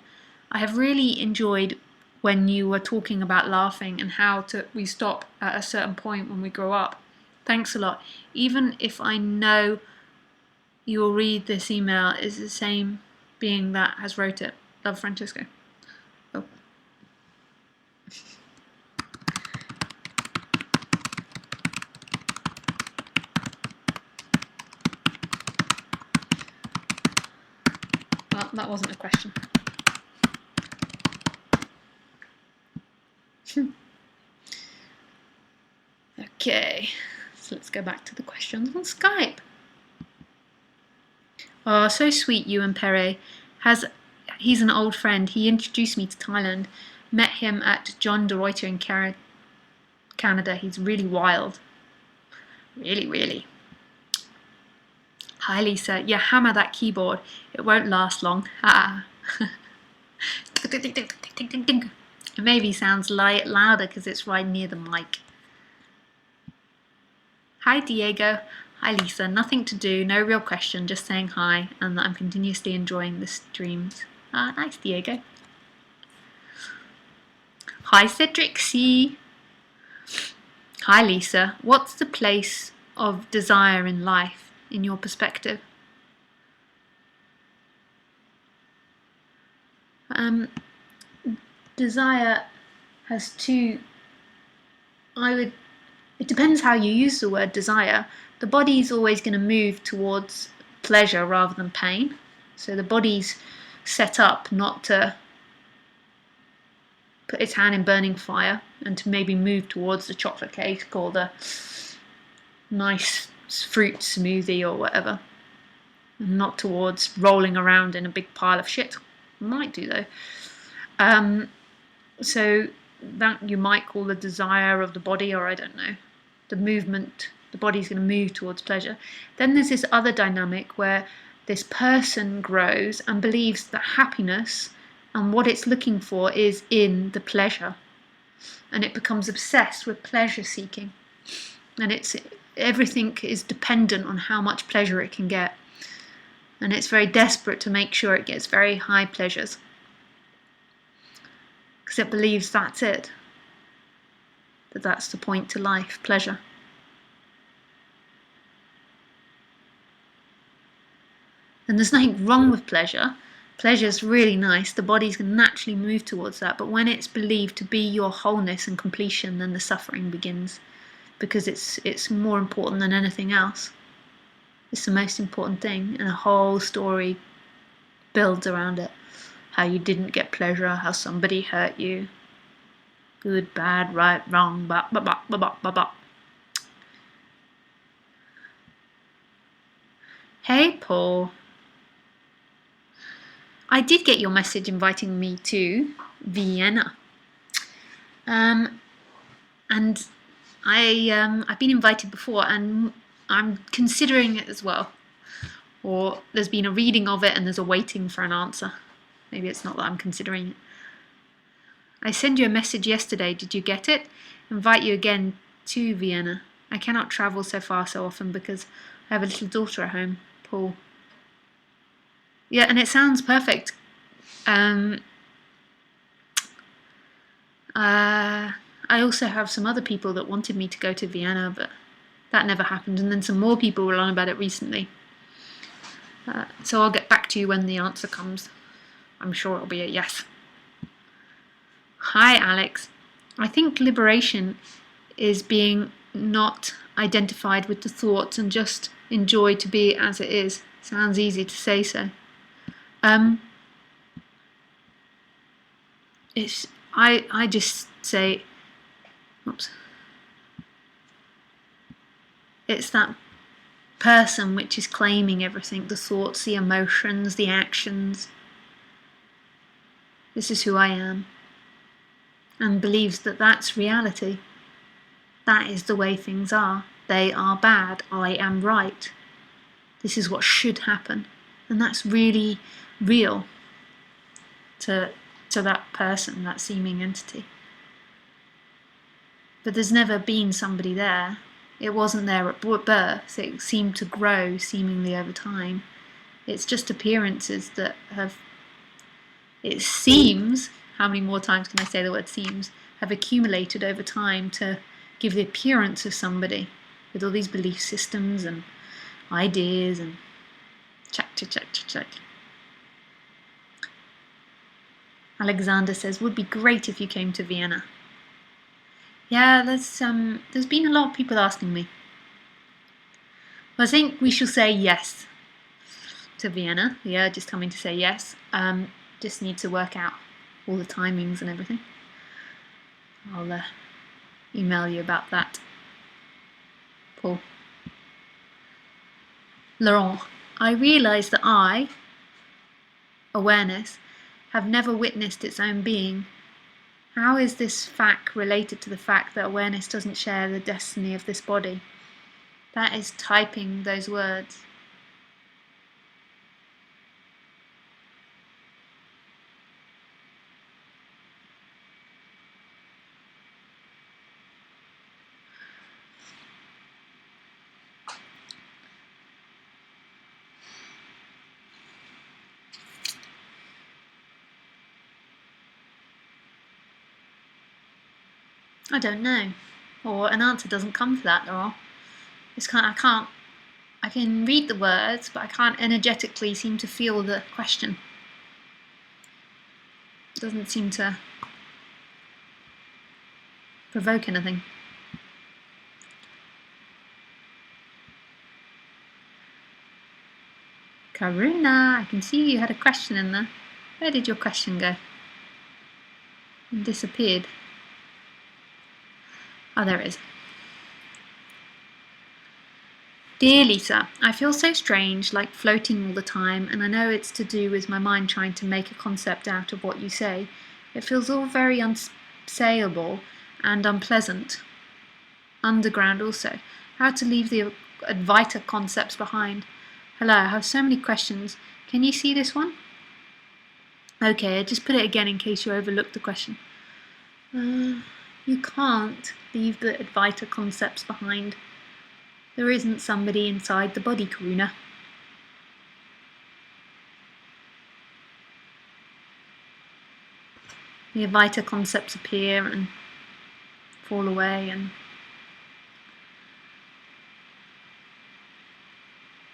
I have really enjoyed when you were talking about laughing and how we stop at a certain point when we grow up. Thanks a lot. Even if I know you will read this email, is the same being that has wrote it. Love, Francesco. Oh. Well, that wasn't a question. Okay, so let's go back to the questions on Skype. Oh, so sweet, you and Pere. He's an old friend. He introduced me to Thailand. Met him at John de Ruyter in Canada. He's really wild. Really, really. Hi, Lisa. Yeah, hammer that keyboard. It won't last long. Ah. It maybe sounds louder because it's right near the mic. Hi, Diego. Hi, Lisa. Nothing to do, no real question, just saying hi, and that I'm continuously enjoying the streams. Ah, nice, Diego. Hi, Cedric C. Hi, Lisa. What's the place of desire in life, in your perspective? Desire has two. It depends how you use the word desire. The body's always going to move towards pleasure rather than pain. So the body's set up not to put its hand in burning fire and to maybe move towards the chocolate cake or the nice fruit smoothie or whatever, and not towards rolling around in a big pile of shit. It might do though. So that you might call the desire of the body, or I don't know, the movement, the body's going to move towards pleasure. Then there's this other dynamic where this person grows and believes that happiness and what it's looking for is in the pleasure, and it becomes obsessed with pleasure seeking, and everything is dependent on how much pleasure it can get, and it's very desperate to make sure it gets very high pleasures because it believes that's it, that's the point to life, pleasure. And there's nothing wrong with pleasure. Pleasure's really nice, the body's going to naturally move towards that, but when it's believed to be your wholeness and completion, then the suffering begins, because it's more important than anything else. It's the most important thing, and a whole story builds around it. how you didn't get pleasure, how somebody hurt you. Good, bad, right, wrong, blah, blah, blah, blah, blah, blah, blah. Hey, Paul. I did get your message inviting me to Vienna. And I've been invited before, and I'm considering it as well. Or there's been a reading of it and there's a waiting for an answer. Maybe it's not that I'm considering it. I sent you a message yesterday. Did you get it? Invite you again to Vienna. I cannot travel so far so often because I have a little daughter at home, Paul. Yeah, and it sounds perfect. I also have some other people that wanted me to go to Vienna, but that never happened. And then some more people were on about it recently. So I'll get back to you when the answer comes. I'm sure it'll be a yes. Hi, Alex. I think liberation is being not identified with the thoughts and just enjoy to be as it is. Sounds easy to say so. I just say, oops. It's that person which is claiming everything, the thoughts, the emotions, the actions. This is who I am. And believes that that's reality. That is the way things are. They are bad. I am right. This is what should happen. And that's really real to that person, that seeming entity. But there's never been somebody there. It wasn't there at birth. It seemed to grow seemingly over time. It's just appearances that have, it seems, how many more times can I say the word seems, have accumulated over time to give the appearance of somebody with all these belief systems and ideas and check. Alexander says, would be great if you came to Vienna. Yeah, there's been a lot of people asking me. I think we shall say yes to Vienna. The urge is coming to say yes. Just need to work out all the timings and everything. I'll email you about that. Paul. Laurent, I realise that I, awareness, have never witnessed its own being. How is this fact related to the fact that awareness doesn't share the destiny of this body? That is typing those words. I don't know, or an answer doesn't come for that, Laurent. I can read the words, but I can't energetically seem to feel the question. It doesn't seem to provoke anything. Karuna, I can see you had a question in there. Where did your question go? It disappeared. Oh, there it is. Dear Lisa, I feel so strange, like floating all the time, and I know it's to do with my mind trying to make a concept out of what you say. It feels all very unsayable and unpleasant. Underground also. How to leave the Advaita concepts behind. Hello, I have so many questions. Can you see this one? Okay, I just put it again in case you overlooked the question. You can't leave the Advaita concepts behind. There isn't somebody inside the body, Karuna. The Advaita concepts appear and fall away, and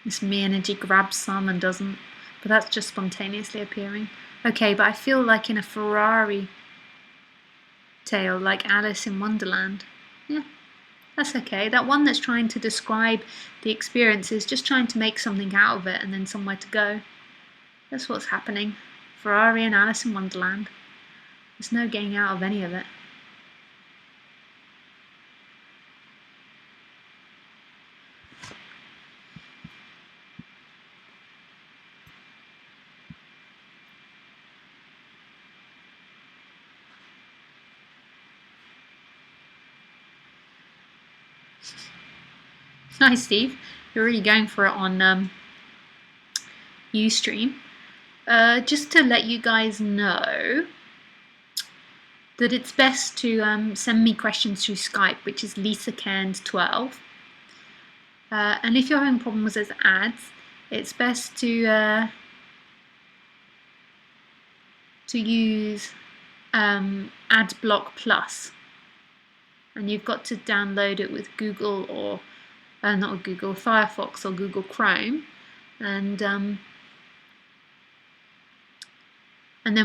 this me energy grabs some and doesn't, but that's just spontaneously appearing. Okay, but I feel like in a Ferrari tale, like Alice in Wonderland. Yeah, that's okay. That one that's trying to describe the experience is just trying to make something out of it and then somewhere to go. That's what's happening. Ferrari and Alice in Wonderland. There's no getting out of any of it. Hi Steve, you're really going for it on Ustream. Just to let you guys know that it's best to send me questions through Skype, which is Lisa Cairns 12. And if you're having problems with ads, it's best to use AdBlock Plus, and you've got to download it with Google or not with Google, Firefox or Google Chrome, and then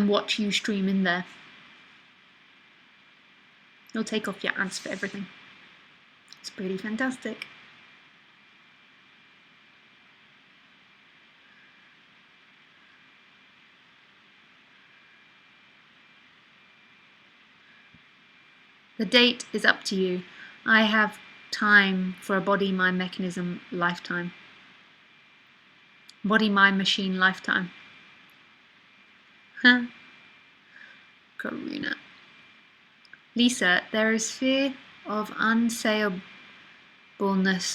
watch Ustream in there. It'll take off your ads for everything. It's pretty fantastic. The date is up to you. I have time for a body, mind, mechanism lifetime. Body, mind, machine lifetime. Huh? Karuna. Lisa, there is fear of unsayableness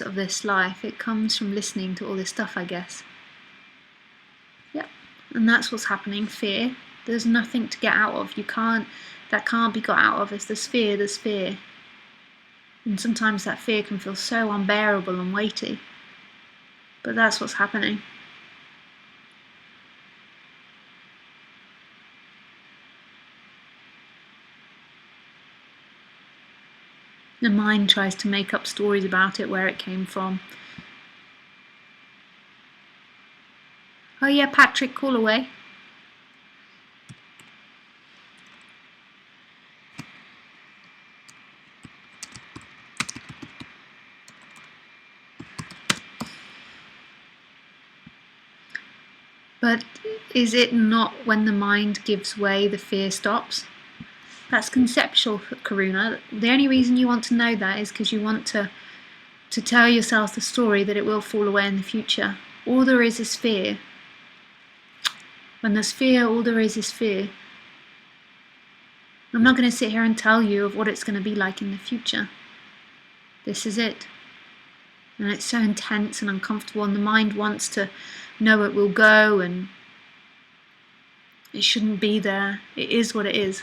of this life. It comes from listening to all this stuff, I guess. Yep, and that's what's happening, fear. There's nothing to get out of. That can't be got out of. If there's fear, there's fear. And sometimes that fear can feel so unbearable and weighty. But that's what's happening. The mind tries to make up stories about it, where it came from. Oh yeah, Patrick, call away. But is it not when the mind gives way, the fear stops? That's conceptual, Karuna. The only reason you want to know that is because you want to tell yourself the story that it will fall away in the future. All there is fear. When there's fear, all there is fear. I'm not going to sit here and tell you of what it's going to be like in the future. This is it. And it's so intense and uncomfortable, and the mind wants to know it will go, and it shouldn't be there. It is what it is.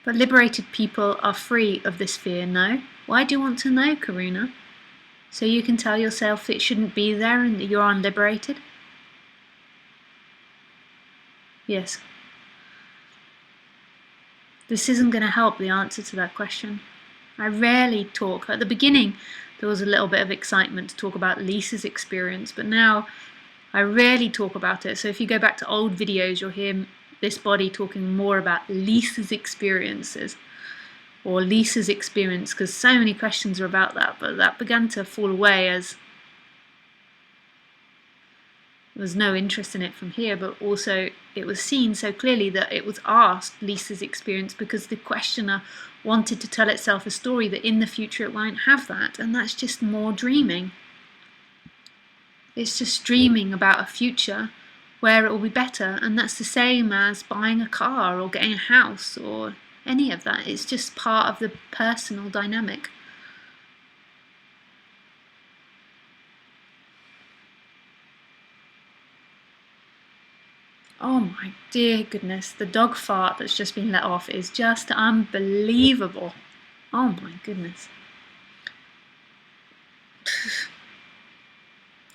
But liberated people are free of this fear, no? Why do you want to know, Karuna? So you can tell yourself it shouldn't be there and that you're unliberated? Yes. This isn't going to help the answer to that question. I rarely talk. At the beginning, there was a little bit of excitement to talk about Lisa's experience, but now I rarely talk about it. So if you go back to old videos, you'll hear this body talking more about Lisa's experiences, or Lisa's experience, because so many questions are about that, but that began to fall away as there was no interest in it from here, but also it was seen so clearly that it was asked Lisa's experience because the questioner wanted to tell itself a story that in the future it won't have that, and that's just more dreaming. It's just dreaming about a future where it will be better, and that's the same as buying a car or getting a house or any of that. It's just part of the personal dynamic. Oh my dear goodness, the dog fart that's just been let off is just unbelievable. Oh my goodness.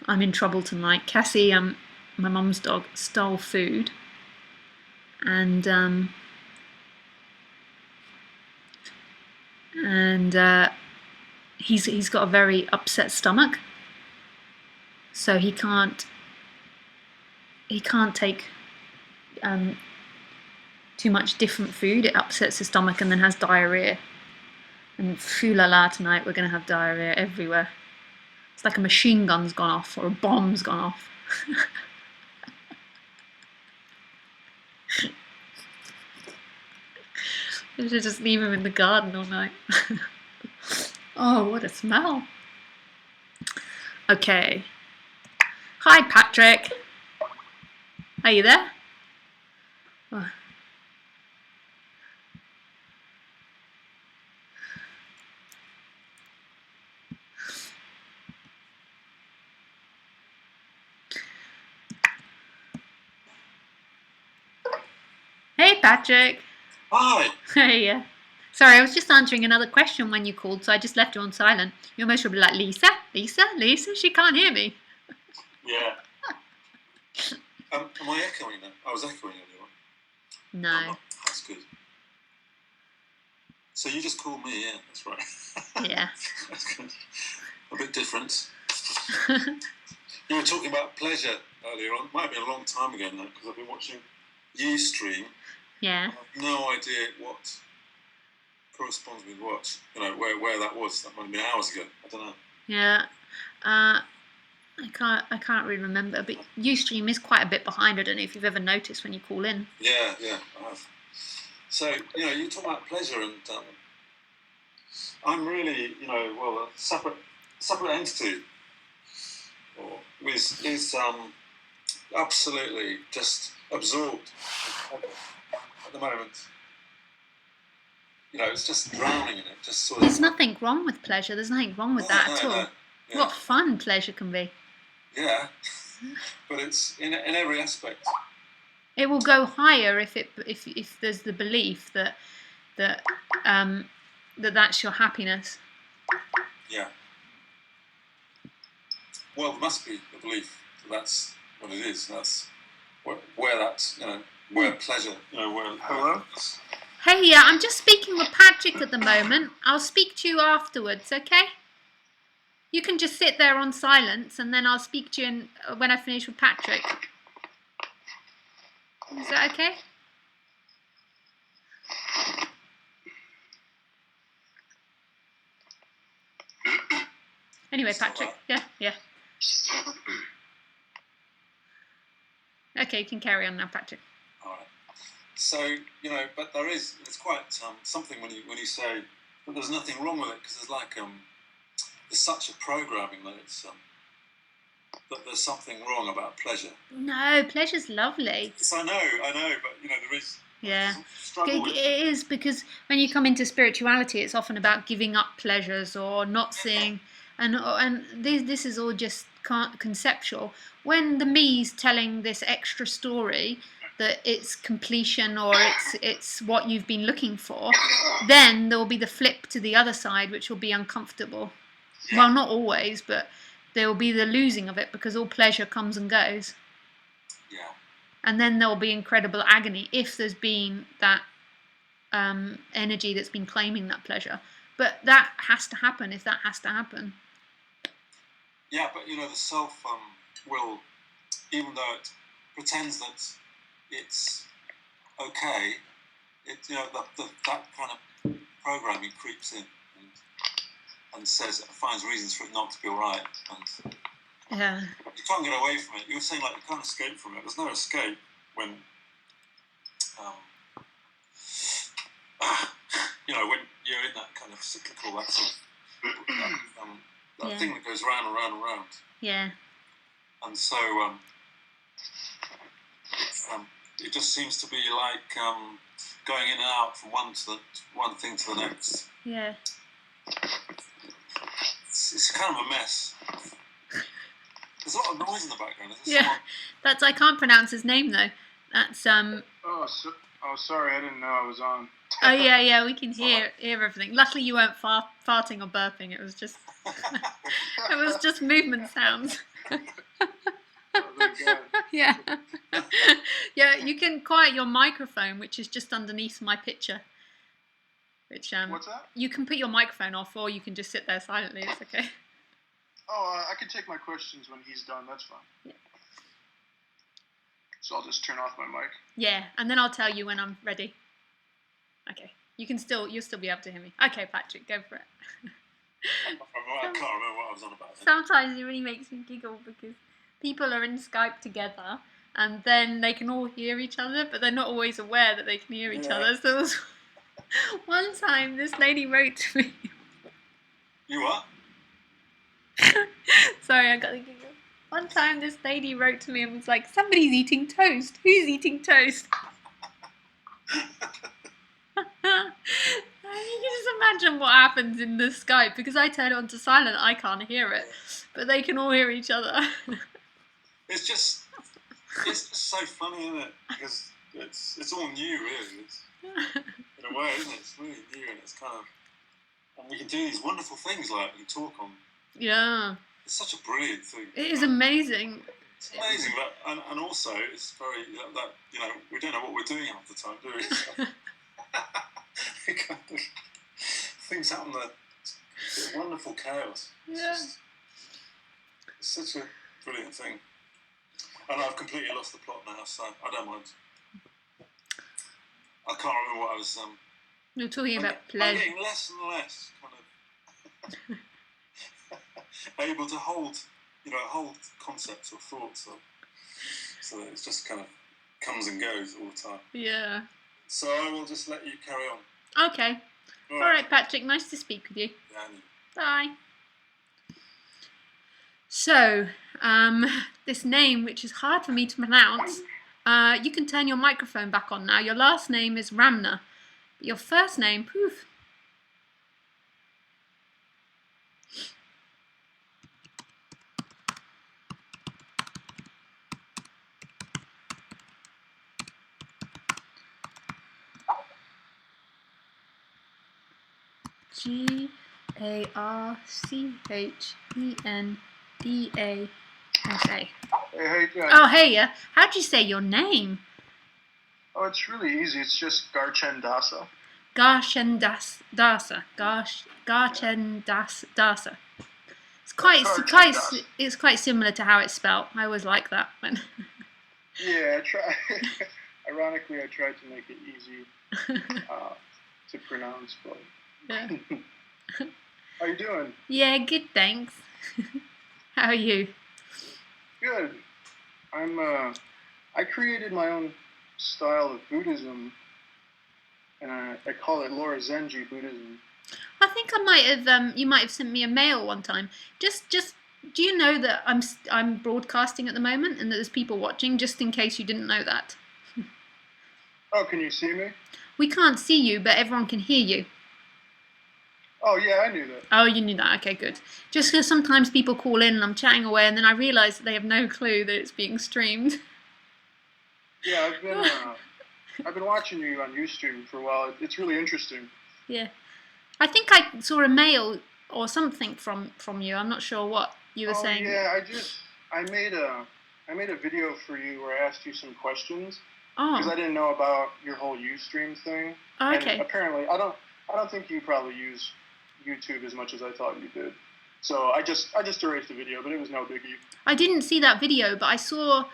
I'm in trouble tonight. Cassie, my mum's dog, stole food, and he's got a very upset stomach, so he can't take too much different food. It upsets his stomach and then has diarrhea. And phoo la la, tonight we're going to have diarrhea everywhere. It's like a machine gun's gone off or a bomb's gone off. You should just leave him in the garden all night. Oh, what a smell. Okay. Hi, Patrick. Are you there? Oh. Hey, Patrick. Hi. Hey, yeah. Sorry, I was just answering another question when you called, so I just left you on silent. You almost would be like, Lisa, Lisa, Lisa, she can't hear me. Yeah. Am I echoing then? I was echoing earlier on. No. That's good. So you just called me, yeah, that's right. Yeah. That's good. A bit different. You were talking about pleasure earlier on. It might have been a long time ago now, because I've been watching you stream. Yeah. I have no idea what corresponds with what. You know, where that was. That might have been hours ago. I don't know. Yeah. I can't really remember, but Ustream is quite a bit behind. I don't know if you've ever noticed when you call in. Yeah, I have. So, you know, you talk about pleasure, and I'm really, a separate entity, or is absolutely just absorbed at the moment. You know, it's just drowning in it. Just sort There's of. nothing wrong with pleasure. There's nothing wrong with that at all. No. Yeah. What fun pleasure can be. Yeah, but it's in every aspect. It will go higher if there's the belief that that's your happiness. Yeah. Well, there must be the belief that that's what it is. That's where that's where pleasure. Where. Hello. Hey, yeah, I'm just speaking with Patrick at the moment. I'll speak to you afterwards, okay? You can just sit there on silence, and then I'll speak to you when I finish with Patrick. Is that okay? Anyway, Patrick. Yeah. Okay, you can carry on now, Patrick. All right. So but it's quite something when you say that there's nothing wrong with it, because there's there's such a programming that it's that there's something wrong about pleasure. No, pleasure's lovely. Yes, I know, but there is. Yeah, it is, because when you come into spirituality, it's often about giving up pleasures or not seeing, and this is all just conceptual. When the me's telling this extra story that it's completion or it's what you've been looking for, then there will be the flip to the other side, which will be uncomfortable. Yeah. Well, not always, but there will be the losing of it, because all pleasure comes and goes. Yeah. And then there will be incredible agony if there's been that energy that's been claiming that pleasure. But that has to happen if that has to happen. Yeah, but the self will, even though it pretends that it's okay, that kind of programming creeps in and finds reasons for it not to be all right. And yeah, you can't get away from it. You were saying you can't escape from it. There's no escape when when you're in that kind of cyclical, that sort of thing that goes round and round and round. Yeah. And so it just seems to be like going in and out from one thing to the next. Yeah. It's kind of a mess. There's a lot of noise in the background. That's, I can't pronounce his name though. That's Oh, sorry, I didn't know I was on. Oh yeah, we can hear everything. Luckily, you weren't farting or burping. It was just it was just movement sounds. Yeah. Yeah, you can quiet your microphone, which is just underneath my picture. Which What's that? You can put your microphone off, or you can just sit there silently. It's okay. Oh, I can take my questions when he's done. That's fine. Yeah. So I'll just turn off my mic. Yeah, and then I'll tell you when I'm ready. Okay. You'll still be able to hear me. Okay, Patrick, go for it. I can't remember what I was on about. Sometimes it really makes me giggle, because people are in Skype together and then they can all hear each other, but they're not always aware that they can hear each other. So One time, this lady wrote to me. You what? Sorry, I got the giggle. One time, this lady wrote to me and was like, "Somebody's eating toast. Who's eating toast?" You can just imagine what happens in the Skype because I turn it on to silent. I can't hear it, but they can all hear each other. It's just so funny, isn't it? Because it's all new, really. It's, in a way, isn't it? It's really new, and it's kind of, and we can do these wonderful things like we talk on. Yeah. It's such a brilliant thing. It is amazing. It's amazing, but and also it's very that we don't know what we're doing half the time, do we? Things happen that wonderful chaos. Yeah. It's such a brilliant thing. And I've completely lost the plot now, so I don't mind. I can't remember what I was. You're talking about I'm pleasure. getting less and less kind of able to hold concepts or thoughts, so that it just kind of comes and goes all the time. Yeah. So I will just let you carry on. Okay. All right, Patrick. Nice to speak with you. Yeah, Bye. So, this name, which is hard for me to pronounce, you can turn your microphone back on now. Your last name is Ramna, but your first name, poof. Garchendasa. Hey, how you doing? Oh, hey, yeah. How'd you say your name? Oh, it's really easy. It's just Garchendasa. Garchendasa. Garchendasa. It's quite similar to how it's spelled. I always like that one. Yeah, I try. Ironically, I tried to make it easy to pronounce, but. Yeah. How you doing? Yeah, good, thanks. How are you? Good. I created my own style of Buddhism, and I call it Laura Zenji Buddhism. I think I might have. You might have sent me a mail one time. Just. Do you know that I'm broadcasting at the moment and that there's people watching? Just in case you didn't know that. Oh, can you see me? We can't see you, but everyone can hear you. Oh, yeah, I knew that. Oh, you knew that. Okay, good. Just because sometimes people call in and I'm chatting away, and then I realise that they have no clue that it's being streamed. Yeah, I've been watching you on Ustream for a while. It's really interesting. Yeah, I think I saw a mail or something from you. I'm not sure what you were saying. Yeah, I made a video for you where I asked you some questions because I didn't know about your whole Ustream thing. Oh, okay. And apparently, I don't think you probably use YouTube as much as I thought you did. So I just erased the video, but it was no biggie. I didn't see that video, but I saw.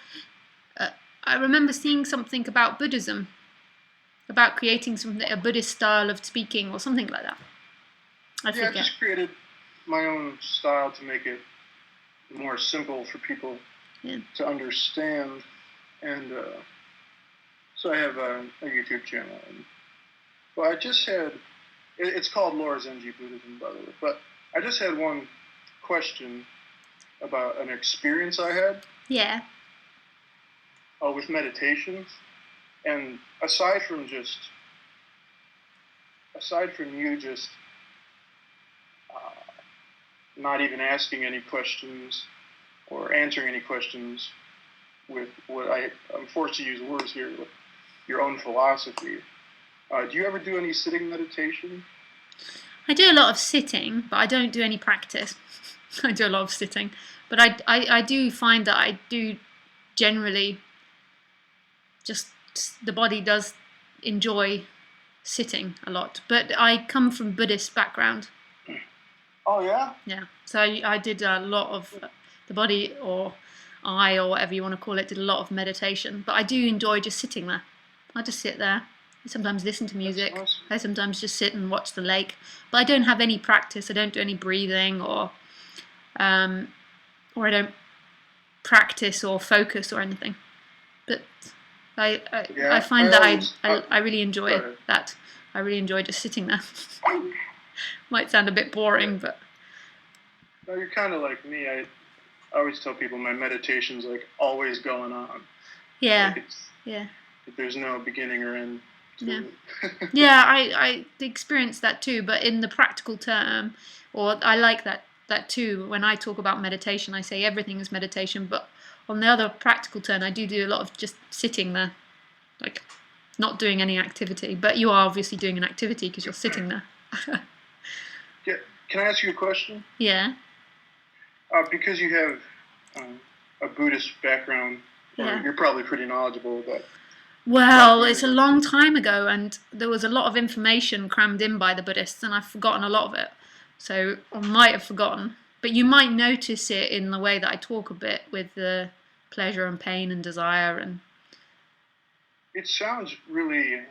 I remember seeing something about Buddhism, about creating a Buddhist style of speaking or something like that. I forget. I just created my own style to make it more simple for people to understand, and so I have a YouTube channel. Well, I just had. It's called Laura Zenji Buddhism, by the way. But I just had one question about an experience I had. Yeah. With meditations, and aside from you just not even asking any questions or answering any questions with what I'm forced to use words here with your own philosophy. Do you ever do any sitting meditation? I do a lot of sitting, but I don't do any practice. I do a lot of sitting, but I do find that I do generally just the body does enjoy sitting a lot. But I come from Buddhist background. Oh yeah? Yeah. So I did a lot of the body or whatever you want to call it, did a lot of meditation. But I do enjoy just sitting there. I just sit there. I sometimes listen to music. Awesome. I sometimes just sit and watch the lake. But I don't have any practice. I don't do any breathing or I don't practice or focus or anything. But I find that I really enjoy that. I really enjoy just sitting there. Might sound a bit boring, but No, you're kind of like me. I always tell people my meditation's like always going on. Yeah, Like yeah. There's no beginning or end to Yeah. it. Yeah, I experienced that too, but in the practical term, or I like that too. When I talk about meditation, I say everything is meditation, but on the other practical turn, I do a lot of just sitting there, like not doing any activity. But you are obviously doing an activity because you're sitting there. Yeah. Can I ask you a question? Yeah. Because you have a Buddhist background, or Yeah. you're probably pretty knowledgeable about. Well, it's a long time ago, and there was a lot of information crammed in by the Buddhists, and I've forgotten a lot of it. So I might have forgotten. But you might notice it in the way that I talk a bit with the pleasure and pain and desire and. It sounds really.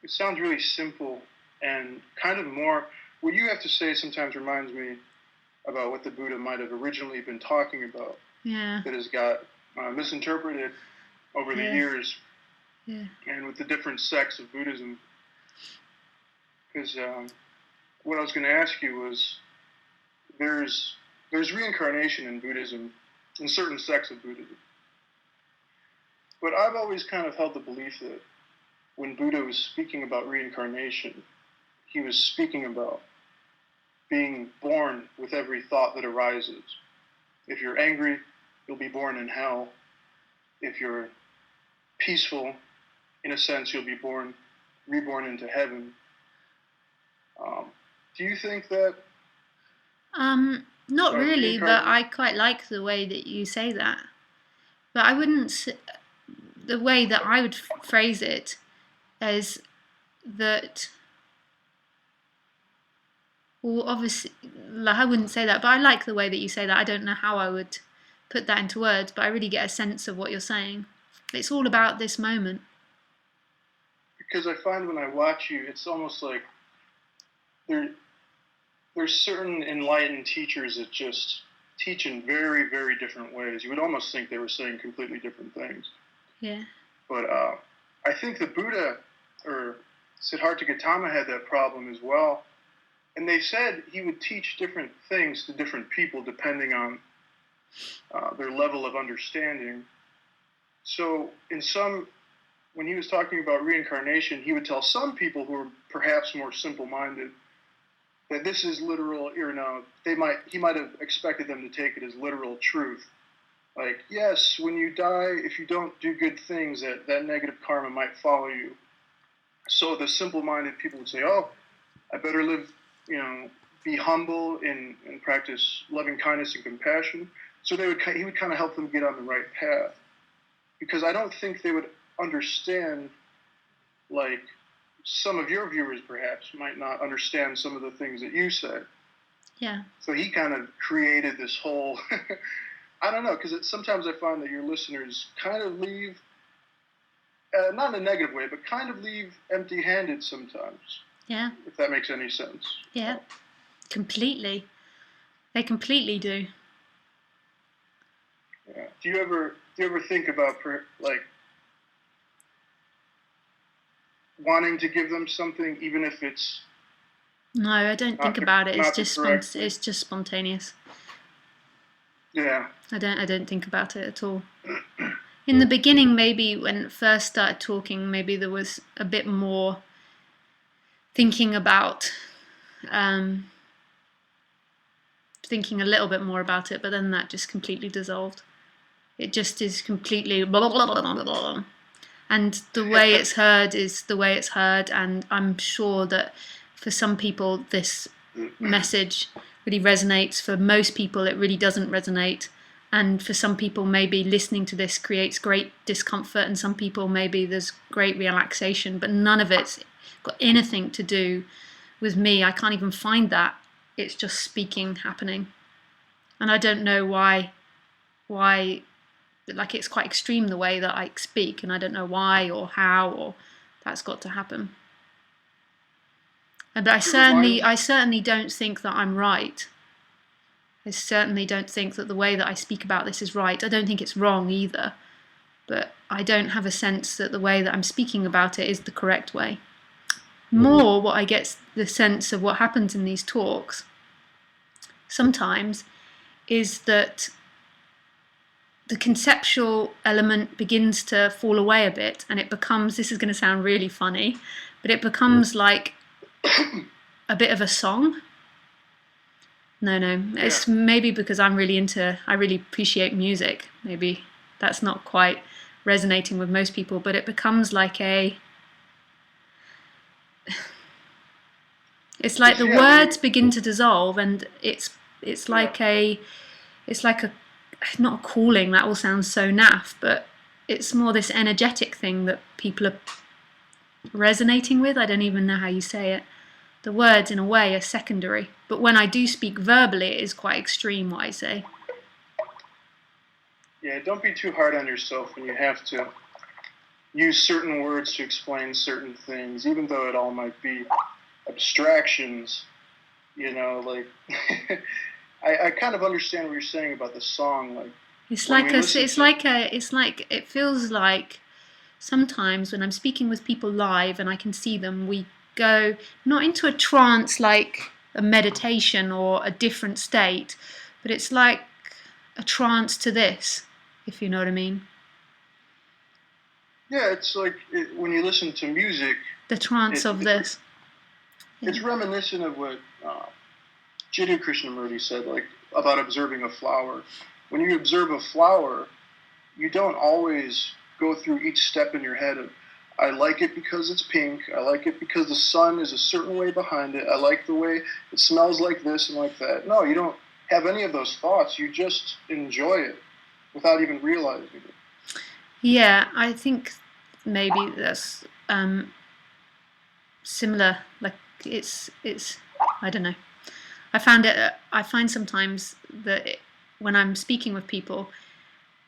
It sounds really simple and kind of more. What you have to say sometimes reminds me about what the Buddha might have originally been talking about. Yeah. That has got misinterpreted over the years. Yeah. And with the different sects of Buddhism. Because what I was going to ask you was, there's reincarnation in Buddhism, in certain sects of Buddhism. But I've always kind of held the belief that when Buddha was speaking about reincarnation, he was speaking about being born with every thought that arises. If you're angry, you'll be born in hell. If you're peaceful, in a sense, you'll be reborn into heaven. Do you think that? Not really, but I quite like the way that you say that. But I wouldn't. The way that I would phrase it is that. Well, obviously, like, I wouldn't say that, but I like the way that you say that. I don't know how I would put that into words, but I really get a sense of what you're saying. It's all about this moment. Because I find when I watch you, it's almost like there's certain enlightened teachers that just teach in very, very different ways. You would almost think they were saying completely different things. Yeah. But I think the Buddha, or Siddhartha Gautama, had that problem as well. And they said he would teach different things to different people depending on their level of understanding. So when he was talking about reincarnation, he would tell some people who were perhaps more simple-minded that this is literal. He might have expected them to take it as literal truth. Like, yes, when you die, if you don't do good things, that negative karma might follow you. So the simple-minded people would say, oh, I better live, be humble and practice loving kindness and compassion. So he would kind of help them get on the right path. Because I don't think they would understand, like, some of your viewers perhaps might not understand some of the things that you said. Yeah. So he kind of created this whole, I don't know, because sometimes I find that your listeners kind of leave, not in a negative way, but kind of leave empty-handed sometimes. Yeah. If that makes any sense. Yeah. Completely. They completely do. Yeah. Do you ever think about, like, wanting to give them something, even if it's? No, I don't think about it. It's just spontaneous. Yeah. I don't think about it at all. In the beginning, maybe when it first started talking, maybe there was a bit more thinking about, thinking a little bit more about it, but then that just completely dissolved. It just is completely blah, blah, blah, blah, blah. And the way it's heard is the way it's heard, and I'm sure that for some people this message really resonates. For most people it really doesn't resonate, and for some people maybe listening to this creates great discomfort, and some people maybe there's great relaxation, but none of it's got anything to do with me. I can't even find that. It's just speaking happening, and I don't know why like, it's quite extreme the way that I speak, and I don't know why or how, or that's got to happen. But I certainly don't think that I'm right. I certainly don't think that the way that I speak about this is right. I don't think it's wrong either, but I don't have a sense that the way that I'm speaking about it is the correct way. More, what I get the sense of what happens in these talks sometimes is that the conceptual element begins to fall away a bit, and it becomes, this is going to sound really funny, but it becomes like a bit of a song. No, it's maybe because I really appreciate music. Maybe that's not quite resonating with most people, but it becomes like it's like the words begin to dissolve, and it's like it's like a, not a calling, that all sounds so naff, but it's more this energetic thing that people are resonating with. I don't even know how you say it. The words, in a way, are secondary, but when I do speak verbally, it is quite extreme what I say. Yeah, don't be too hard on yourself when you have to use certain words to explain certain things, even though it all might be abstractions. You know, like I kind of understand what you're saying about the song. Like it feels like sometimes when I'm speaking with people live and I can see them, we go not into a trance like a meditation or a different state, but it's like a trance to this, if you know what I mean. Yeah, it's like when you listen to music. The trance of this. It's reminiscent of what Jiddu Krishnamurti said, like about observing a flower. When you observe a flower, you don't always go through each step in your head of, I like it because it's pink, I like it because the sun is a certain way behind it, I like the way it smells like this and like that. No, you don't have any of those thoughts. You just enjoy it without even realizing it. Yeah, I think maybe that's similar. Like it's I don't know. I find sometimes that when I'm speaking with people,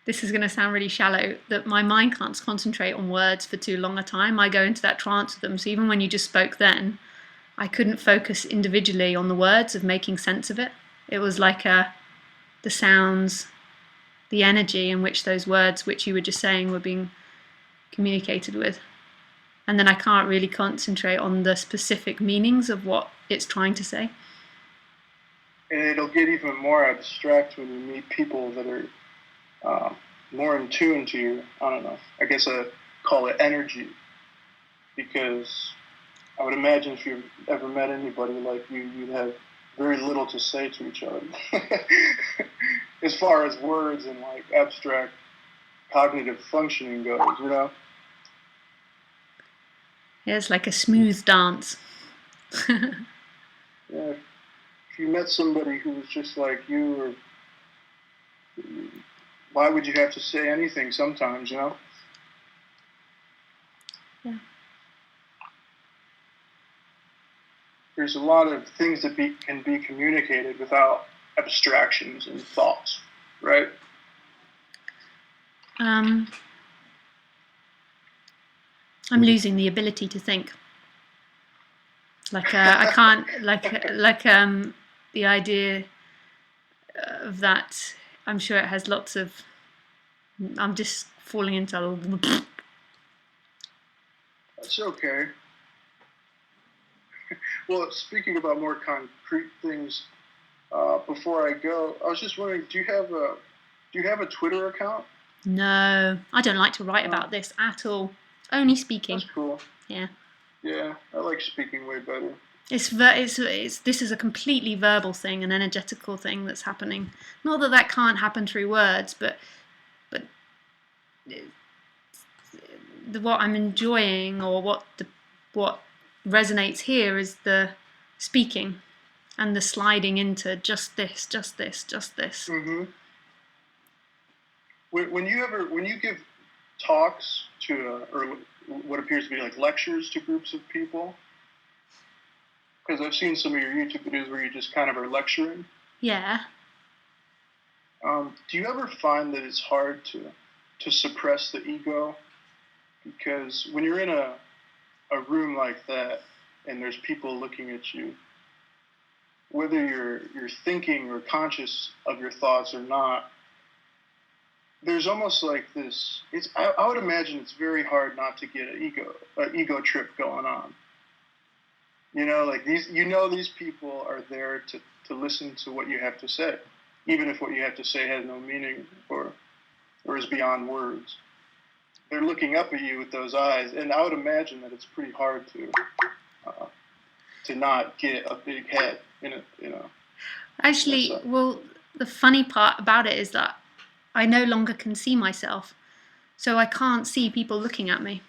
this is going to sound really shallow, that my mind can't concentrate on words for too long a time. I go into that trance with them. So even when you just spoke then, I couldn't focus individually on the words of making sense of it. It was like the sounds, the energy in which those words, which you were just saying, were being communicated with. And then I can't really concentrate on the specific meanings of what it's trying to say. And it'll get even more abstract when you meet people that are more in tune to your, I don't know, I guess I call it energy. Because I would imagine if you've ever met anybody like you, you'd have very little to say to each other. As far as words and like abstract cognitive functioning goes, you know? Yeah, it's like a smooth dance. Yeah. If you met somebody who was just like you, or why would you have to say anything sometimes, you know? Yeah. There's a lot of things that can be communicated without abstractions and thoughts, right? I'm losing the ability to think. Like I can't like the idea of that. I'm sure it has lots of. I'm just falling into. That's okay. Well, speaking about more concrete things, before I go, I was just wondering, do you have a Twitter account? No, I don't like to write about this at all. Only speaking. That's cool. Yeah. Yeah, I like speaking way better. This is a completely verbal thing, an energetical thing that's happening. Not that can't happen through words, but what I'm enjoying, or what resonates here, is the speaking and the sliding into just this. Mm-hmm. When you give talks to or what appears to be like lectures to groups of people, because I've seen some of your YouTube videos where you just kind of are lecturing. Yeah. Do you ever find that it's hard to suppress the ego? Because when you're in a room like that and there's people looking at you, whether you're thinking or conscious of your thoughts or not, there's almost like this. I would imagine it's very hard not to get an ego trip going on. Like these people are there to listen to what you have to say, even if what you have to say has no meaning or is beyond words. They're looking up at you with those eyes, and I would imagine that it's pretty hard to not get a big head in it. Actually, well, the funny part about it is that I no longer can see myself, so I can't see people looking at me.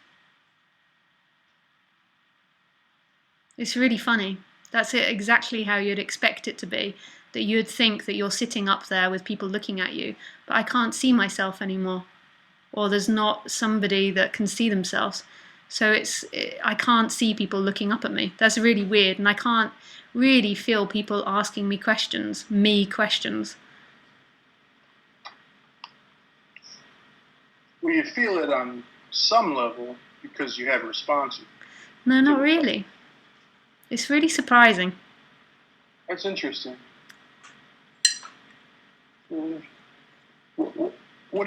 It's really funny. That's it, exactly how you'd expect it to be, that you'd think that you're sitting up there with people looking at you, but I can't see myself anymore, or there's not somebody that can see themselves. So I can't see people looking up at me. That's really weird, and I can't really feel people asking me questions. Well, you feel it on some level because you have responses. No, not really. It's really surprising. That's interesting. What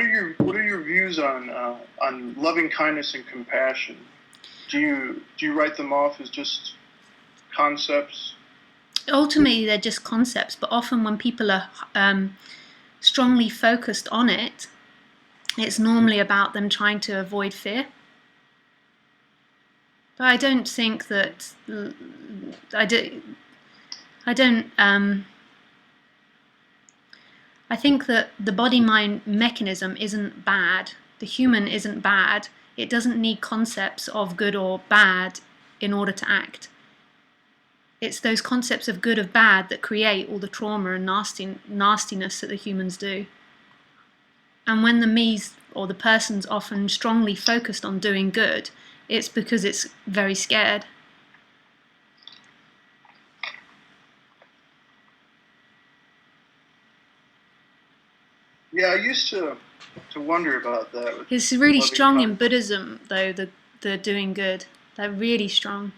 are your views on loving kindness and compassion? Do you write them off as just concepts? Ultimately, they're just concepts, but often when people are strongly focused on it, it's normally about them trying to avoid fear. But I don't think that I think that the body-mind mechanism isn't bad. The human isn't bad. It doesn't need concepts of good or bad in order to act. It's those concepts of good or bad that create all the trauma and nastiness that the humans do. And when the me's or the person's often strongly focused on doing good, it's because it's very scared. Yeah, I used to wonder about that. It's really strong in Buddhism, though, the doing good. They're really strong.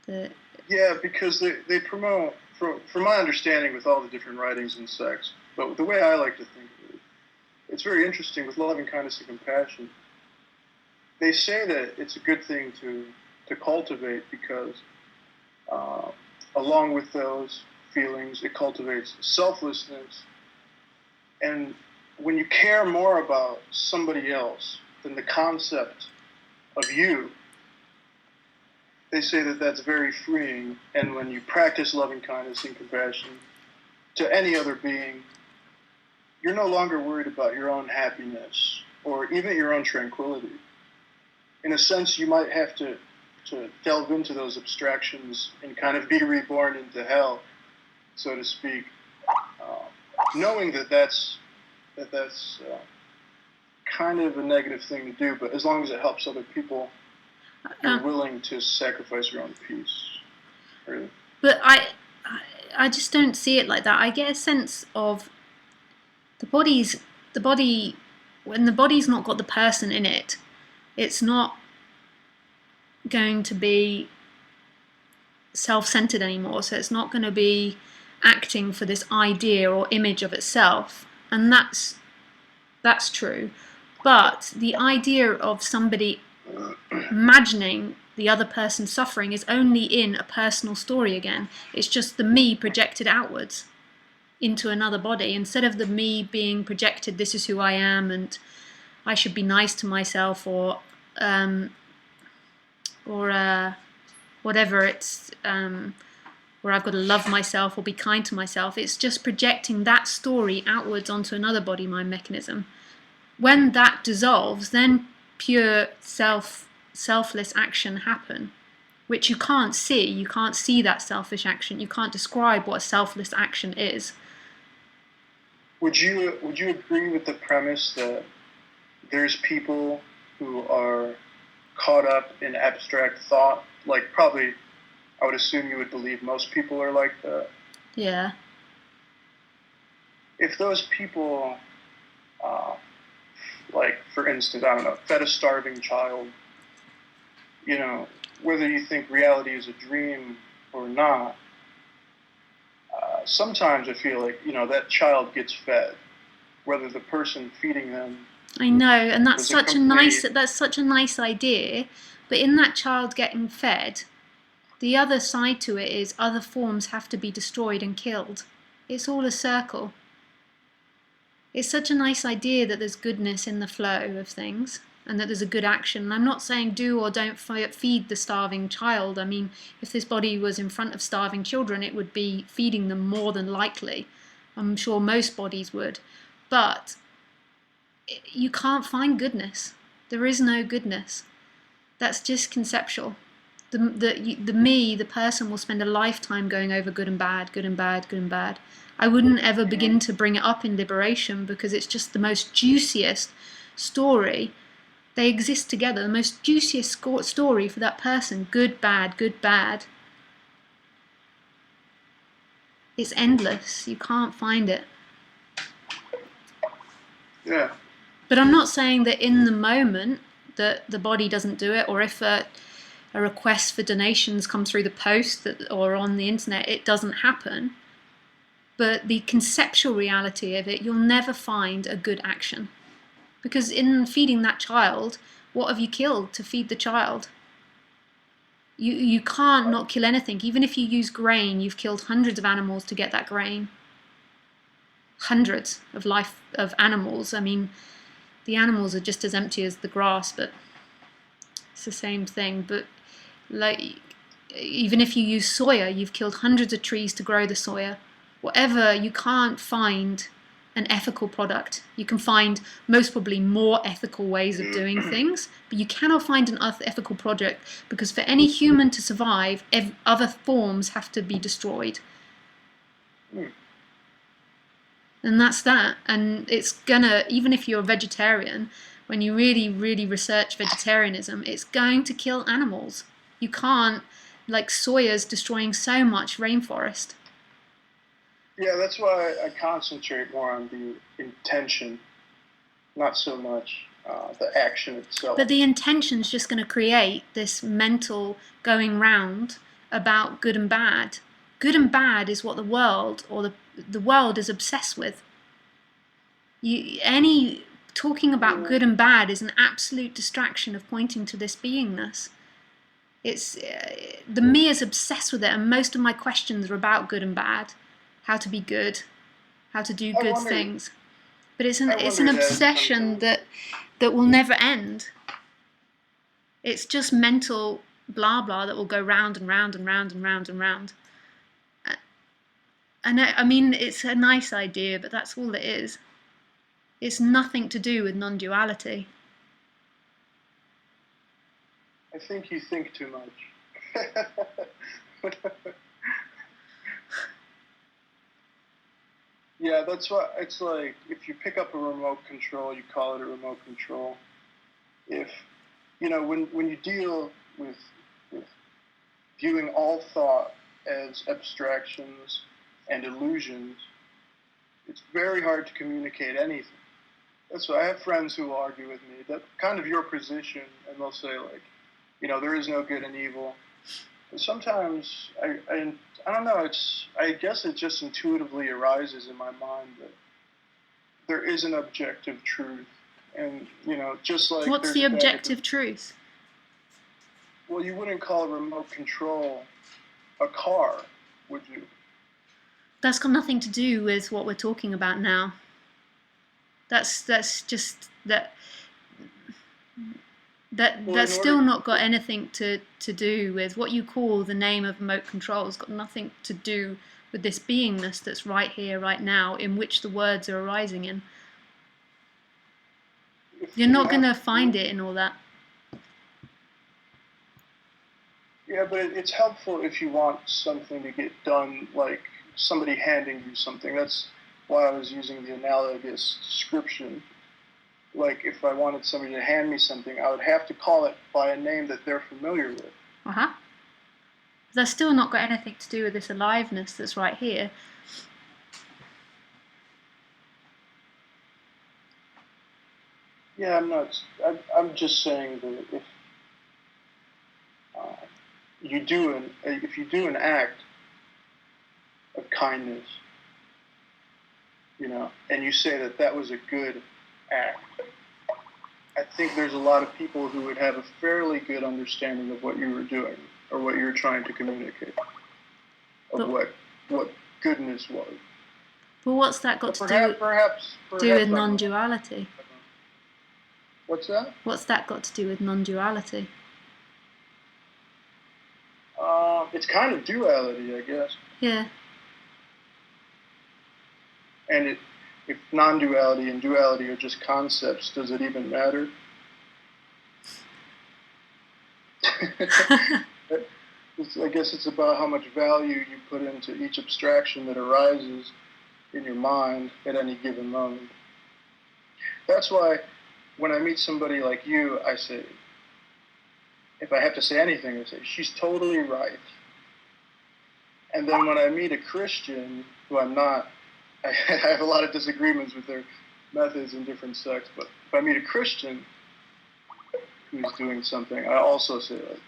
Yeah, because they promote, from my understanding with all the different writings in sex, but the way I like to think of it, it's very interesting with loving kindness and compassion. They say that it's a good thing to cultivate because along with those feelings, it cultivates selflessness. And when you care more about somebody else than the concept of you, they say that that's very freeing. And when you practice loving kindness and compassion to any other being, you're no longer worried about your own happiness or even your own tranquility. In a sense, you might have to delve into those abstractions and kind of be reborn into hell, so to speak, knowing that that's kind of a negative thing to do, but as long as it helps other people, you're willing to sacrifice your own peace. Really. But I just don't see it like that. I get a sense of the body, when the body's not got the person in it, it's not going to be self-centered anymore. So it's not going to be acting for this idea or image of itself, and that's true. But the idea of somebody imagining the other person suffering is only in a personal story again. It's just the me projected outwards into another body, instead of the me being projected, this is who I am and I should be nice to myself, or whatever, it's where I've got to love myself or be kind to myself. It's just projecting that story outwards onto another body mind mechanism. When that dissolves, then pure selfless action happen, which you can't see. You can't see that selfish action. You can't describe what a selfless action is. Would you agree with the premise that there's people who are caught up in abstract thought? Like, probably, I would assume you would believe most people are like that. Yeah. If those people, like, for instance, I don't know, fed a starving child, whether you think reality is a dream or not, sometimes I feel like, that child gets fed. whether the person feeding them. I know, and that's was a such a nice idea. But in that child getting fed, the other side to it is other forms have to be destroyed and killed. It's all a circle. It's such a nice idea that there's goodness in the flow of things and that there's a good action. And I'm not saying do or don't feed the starving child. I mean, if this body was in front of starving children, it would be feeding them more than likely. I'm sure most bodies would. But you can't find goodness. There is no goodness. That's just conceptual. The person will spend a lifetime going over good and bad, good and bad, good and bad. I wouldn't ever begin to bring it up in liberation because it's just the most juiciest story. They exist together, the most juiciest story for that person. Good, bad, good, bad. It's endless. You can't find it. Yeah. But I'm not saying that in the moment that the body doesn't do it, or if a request for donations come through the post or on the internet, it doesn't happen. But the conceptual reality of it, you'll never find a good action. Because in feeding that child, what have you killed to feed the child? You can't not kill anything. Even if you use grain, you've killed hundreds of animals to get that grain. Hundreds of animals. I mean, the animals are just as empty as the grass, but it's the same thing. But like, even if you use soya, you've killed hundreds of trees to grow the soya. Whatever, you can't find an ethical product. You can find most probably more ethical ways of doing things, but you cannot find an ethical product because for any human to survive, other forms have to be destroyed. And that's that. And it's gonna, even if you're a vegetarian, when you really, really research vegetarianism, it's going to kill animals. You can't, like soya's destroying so much rainforest. Yeah, that's why I concentrate more on the intention, not so much the action itself. But the intention's just going to create this mental going round about good and bad. Good and bad is what the world, or the world is obsessed with. Talking about good and bad is an absolute distraction of pointing to this beingness. It's the me is obsessed with it, and most of my questions are about good and bad, how to be good, how to do good things. But it's an obsession that will never end. It's just mental blah blah that will go round and round and round and round and round. And I mean, it's a nice idea, but that's all it is. It's nothing to do with non-duality. I think you think too much. Yeah, that's what it's like. If you pick up a remote control, you call it a remote control. If when you deal with viewing all thought as abstractions and illusions, it's very hard to communicate anything. That's why I have friends who will argue with me that kind of your position, and they'll say like, there is no good and evil. But sometimes I don't know. I guess it just intuitively arises in my mind that there is an objective truth, and just like what's the objective truth? Well, you wouldn't call a remote control a car, would you? That's got nothing to do with what we're talking about now. That's just that. That's still not got anything to do with what you call the name of remote control. It's got nothing to do with this beingness that's right here, right now, in which the words are arising in. You're not going to find it in all that. Yeah, but it's helpful if you want something to get done, like somebody handing you something. That's why I was using the analogous description. Like, if I wanted somebody to hand me something, I would have to call it by a name that they're familiar with. Uh-huh. That's still not got anything to do with this aliveness that's right here. Yeah, I'm just saying that if you do an act of kindness, you know, and you say that that was a good act, I think there's a lot of people who would have a fairly good understanding of what you were doing or what you were trying to communicate, of what goodness was. But what's that got to do with non-duality? What's that? What's that got to do with non-duality? It's kind of duality, I guess. Yeah. And if non-duality and duality are just concepts, does it even matter? I guess it's about how much value you put into each abstraction that arises in your mind at any given moment. That's why when I meet somebody like you, I say, if I have to say anything, I say, she's totally right. And then when I meet a Christian, who I'm not, I have a lot of disagreements with their methods in different sects, but if I meet a Christian who's doing something, I also say, like,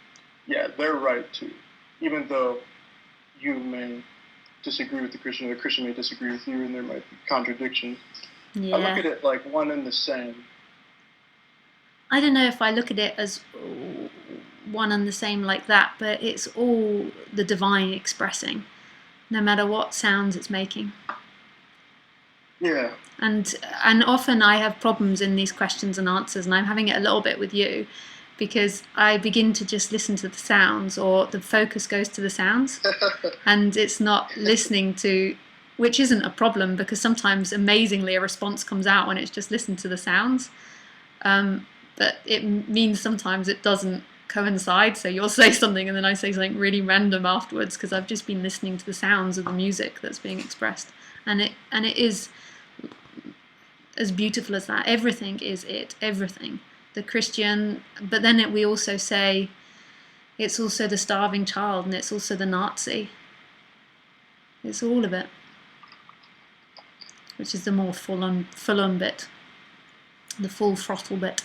yeah, they're right too. Even though you may disagree with the Christian, or the Christian may disagree with you, and there might be contradictions. Yeah. I look at it like one and the same. I don't know if I look at it as one and the same like that, but it's all the divine expressing, no matter what sounds it's making. Yeah. And often I have problems in these questions and answers, and I'm having it a little bit with you, because I begin to just listen to the sounds, or the focus goes to the sounds, and it's not listening to, which isn't a problem, because sometimes amazingly a response comes out when it's just listened to the sounds. But it means sometimes it doesn't coincide, so you'll say something and then I say something really random afterwards, because I've just been listening to the sounds of the music that's being expressed, and it is as beautiful as that. Everything is it, everything. The Christian, but then we also say it's also the starving child, and it's also the Nazi. It's all of it, which is the more full-on bit, the full throttle bit.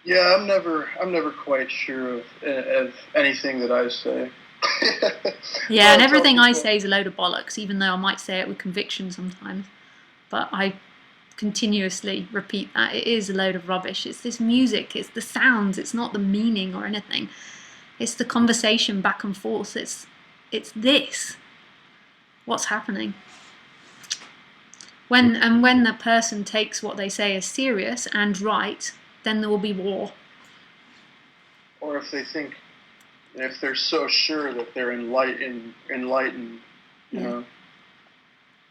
Yeah, I'm never quite sure of anything that I say. Yeah, and everything I say is a load of bollocks, even though I might say it with conviction sometimes. But I continuously repeat that it is a load of rubbish. It's this music, it's the sounds, it's not the meaning or anything. It's the conversation back and forth. It's this. What's happening? When the person takes what they say as serious and right, then there will be war. Or if they think, if they're so sure that they're enlightened, you know.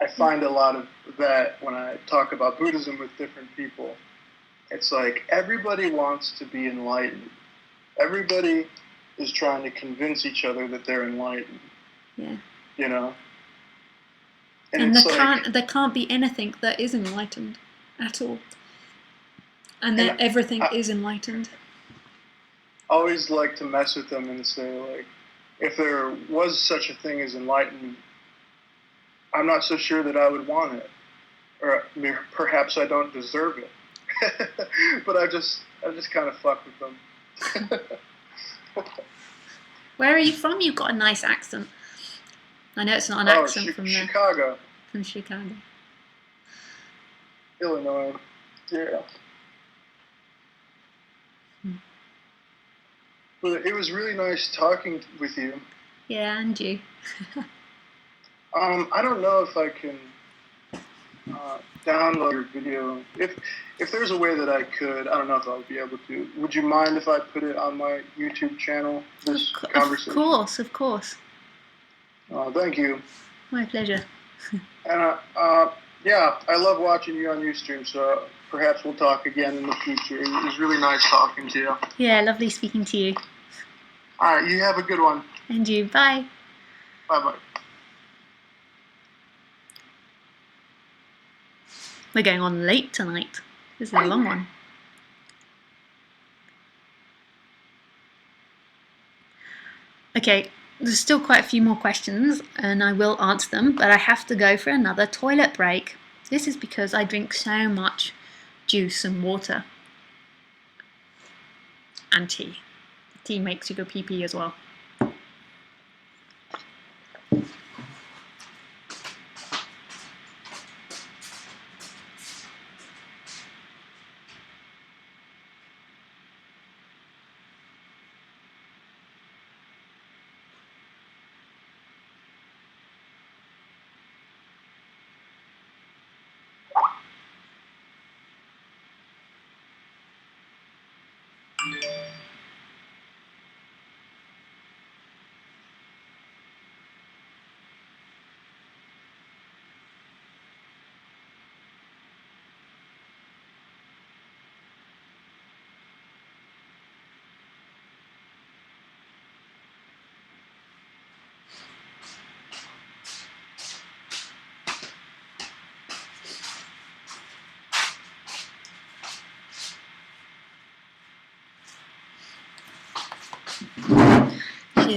I find a lot of that when I talk about Buddhism with different people. It's like everybody wants to be enlightened. Everybody is trying to convince each other that they're enlightened. Yeah. You know? And there can't be anything that is enlightened at all. And then everything is enlightened. I always like to mess with them and say, like, if there was such a thing as enlightenment, I'm not so sure that I would want it, or perhaps I don't deserve it. But I just kind of fuck with them. Where are you from? You've got a nice accent. I know it's not an accent from Chicago. From Chicago. Illinois. Yeah. But it was really nice talking with you. Yeah, and you. I don't know if I can download your video. If there's a way that I could, I don't know if I would be able to. Would you mind if I put it on my YouTube channel, this conversation? Of course. Thank you. My pleasure. And yeah, I love watching you on Ustream, so perhaps we'll talk again in the future. It was really nice talking to you. Yeah, lovely speaking to you. All right, you have a good one. And you. Bye. Bye-bye. We're going on late tonight. This is a long one. Okay, there's still quite a few more questions, and I will answer them, but I have to go for another toilet break. This is because I drink so much juice and water. And tea. Tea makes you go pee-pee as well.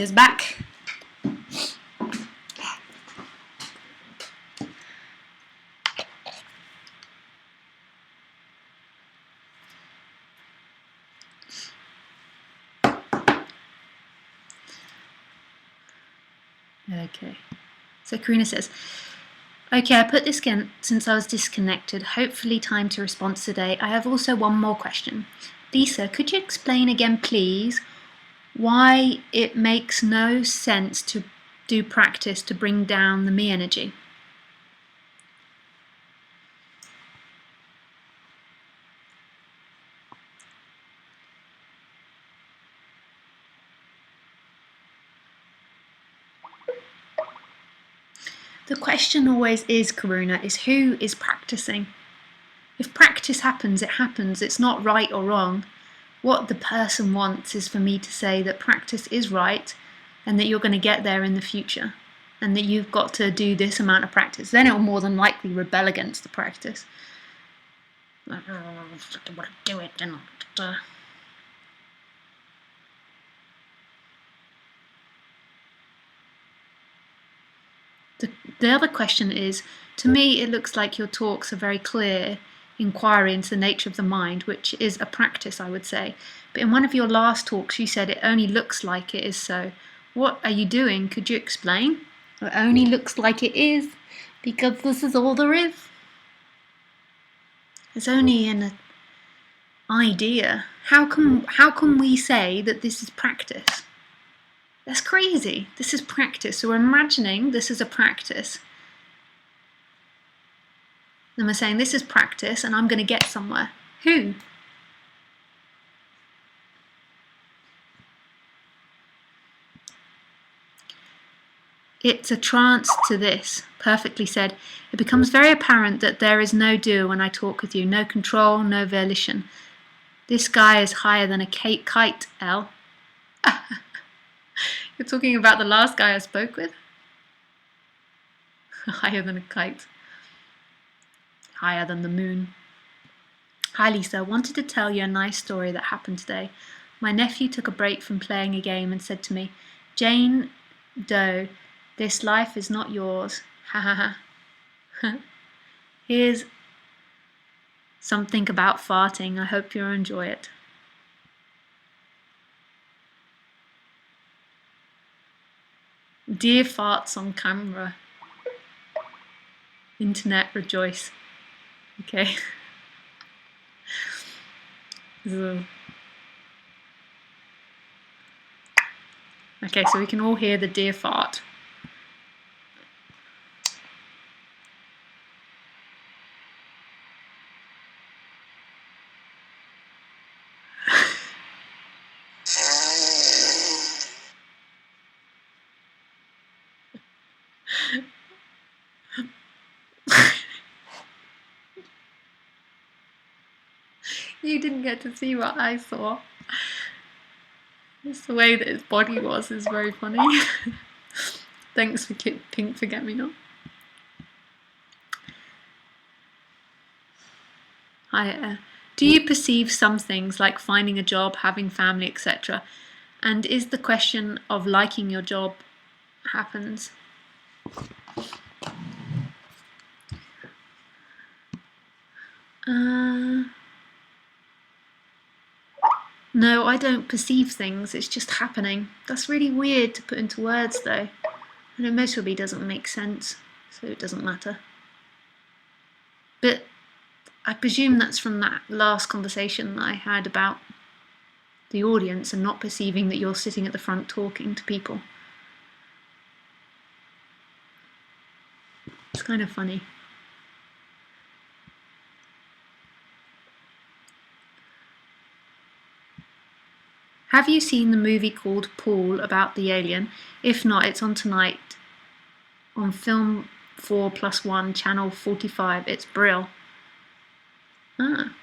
is back. Okay. So Karina says, okay, I put this again since I was disconnected. Hopefully time to respond today. I have also one more question. Lisa, could you explain again, please, why it makes no sense to do practice to bring down the me energy? The question always is, Karuna, is who is practicing? If practice happens, it happens. It's not right or wrong. What the person wants is for me to say that practice is right and that you're going to get there in the future and that you've got to do this amount of practice. Then it will more than likely rebel against the practice. Like, oh, I want to do it and The other question is, to me, it looks like your talks are very clear inquiry into the nature of the mind, which is a practice, I would say. But in one of your last talks, you said it only looks like it is so. What are you doing? Could you explain? It only looks like it is because this is all there is. It's only an idea. How can we say that this is practice? That's crazy. This is practice. So we're imagining this is a practice. Then we're saying this is practice and I'm going to get somewhere. Who? It's a trance to this. Perfectly said. It becomes very apparent that there is no doer when I talk with you. No control, no volition. This guy is higher than a kite, Elle. You're talking about the last guy I spoke with? Higher than a kite. Higher than the moon. Hi Lisa, I wanted to tell you a nice story that happened today. My nephew took a break from playing a game and said to me, Jane Doe, this life is not yours. Ha ha ha. Here's something about farting. I hope you'll enjoy it. Dear farts on camera. Internet rejoice. Okay. Okay, so we can all hear the deer fart. You didn't get to see what I saw. Just the way that his body was is very funny. Thanks for Pink Forget-Me-Not. Hi, do you perceive some things like finding a job, having family, etc.? And is the question of liking your job happens? No, I don't perceive things, it's just happening. That's really weird to put into words though. And it most probably doesn't make sense, so it doesn't matter. But I presume that's from that last conversation that I had about the audience and not perceiving that you're sitting at the front talking to people. It's kind of funny. Have you seen the movie called Paul about the alien? If not, it's on tonight on Film 4+1, channel 45. It's brill. Ah.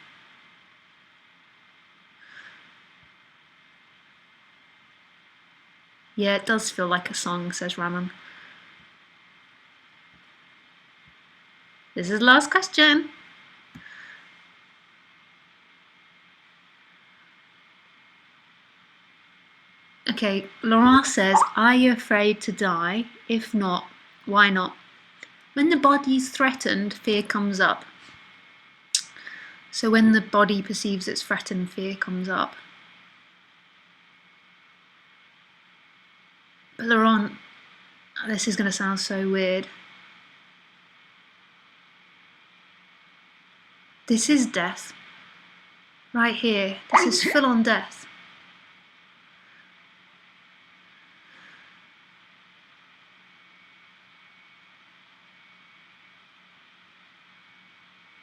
Yeah, it does feel like a song, says Raman. This is the last question. Okay, Laurent says, are you afraid to die? If not, why not? When the body's threatened, fear comes up. So when the body perceives it's threatened, fear comes up. But Laurent, this is going to sound so weird. This is death. Right here. This is full-on death.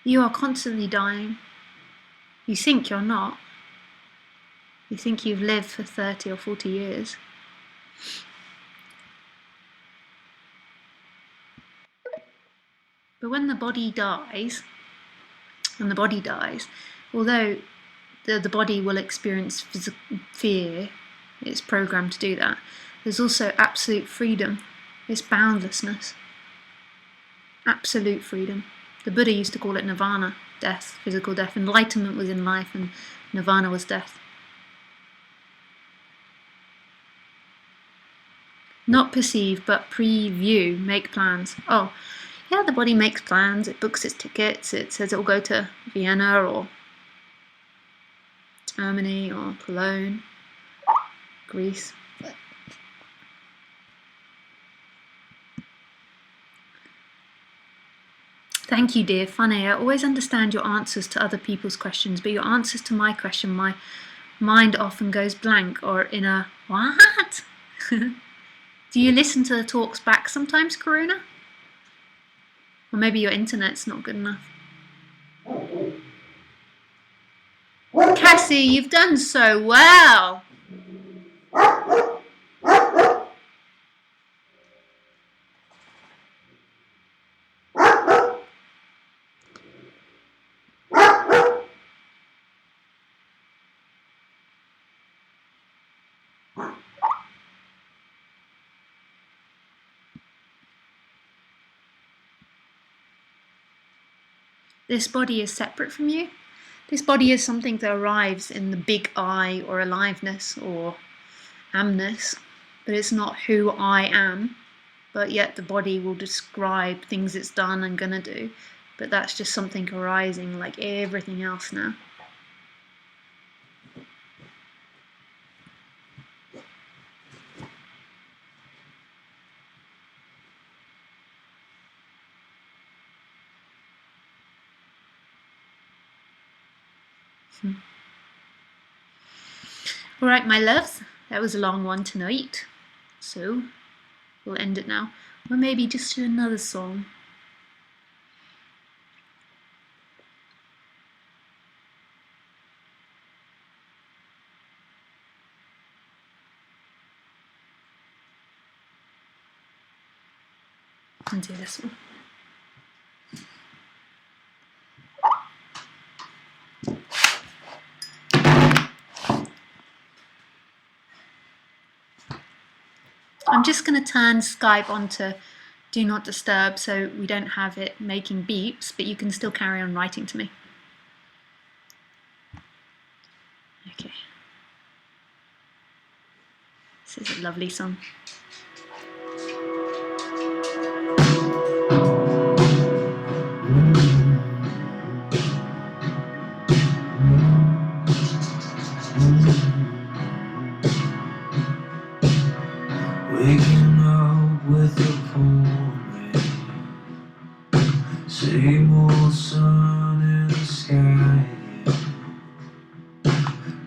You are constantly dying. You think you're not. You think you've lived for 30 or 40 years. But when the body dies, although the body will experience fear, it's programmed to do that, there's also absolute freedom. It's boundlessness. Absolute freedom. The Buddha used to call it nirvana, death, physical death. Enlightenment was in life and nirvana was death. Not perceive, but preview, make plans. Oh, yeah, the body makes plans, it books its tickets, it says it will go to Vienna or Germany or Cologne, Greece. Thank you, dear. Funny, I always understand your answers to other people's questions, but your answers to my question, my mind often goes blank or in a what? Do you listen to the talks back sometimes, Karuna? Or maybe your internet's not good enough. Cassie, you've done so well. This body is separate from you. This body is something that arrives in the big I or aliveness or amness, but it's not who I am. But yet the body will describe things it's done and gonna do. But that's just something arising like everything else now. Alright, my loves, that was a long one tonight. So, we'll end it now. Or maybe just do another song. And do this one. I'm just going to turn Skype onto Do Not Disturb so we don't have it making beeps, but you can still carry on writing to me. Okay. This is a lovely song. Waking up with a pouring rain, same old sun in the sky,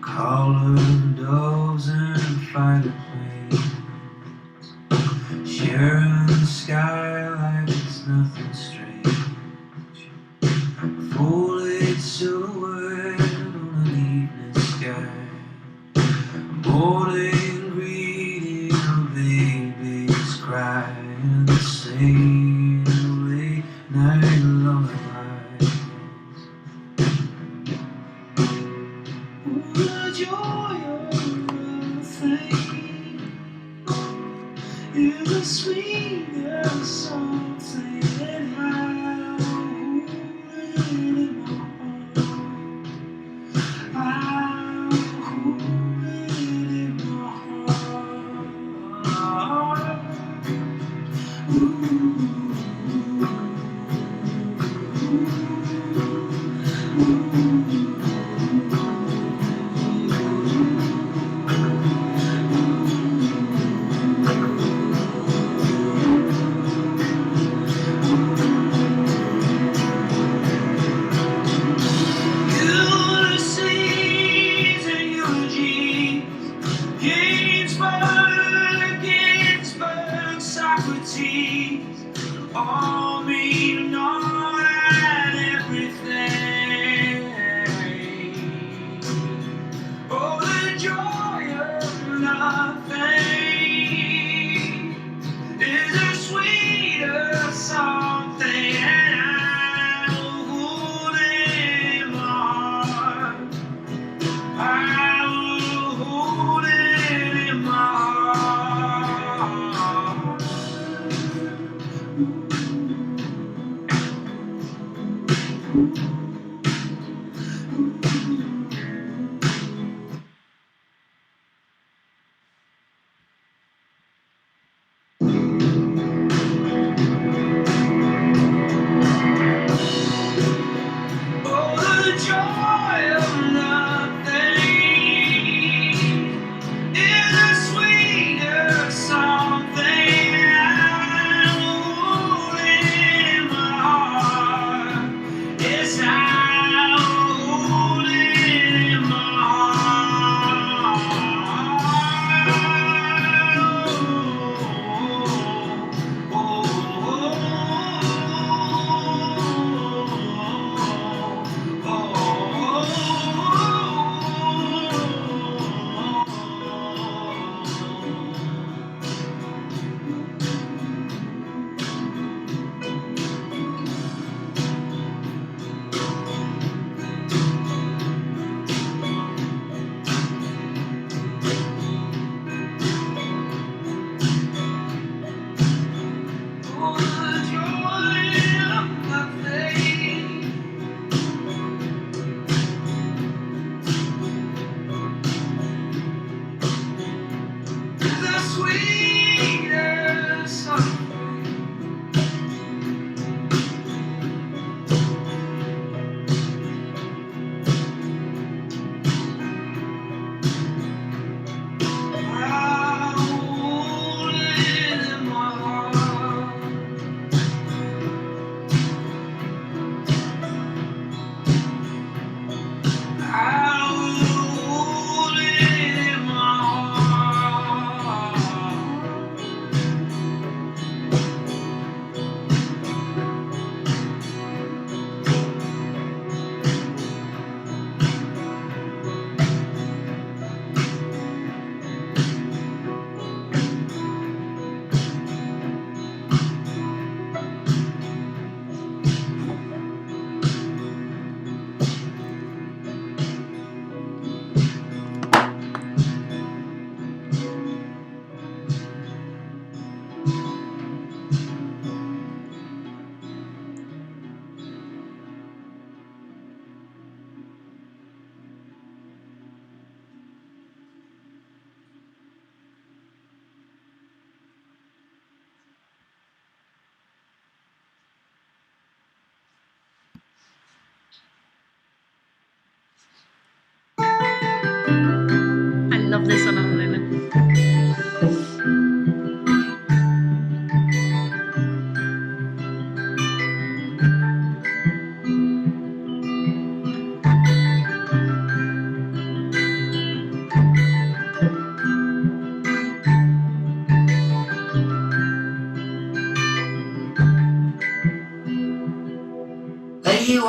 collared doves and fighter planes, sharing the sky like it's nothing strange, foliage silhouette on an evening sky, morning greeting of babies crying the same late night lullabies. The joy of nothing is a sweeter something I hold in my heart. I hold it in my heart.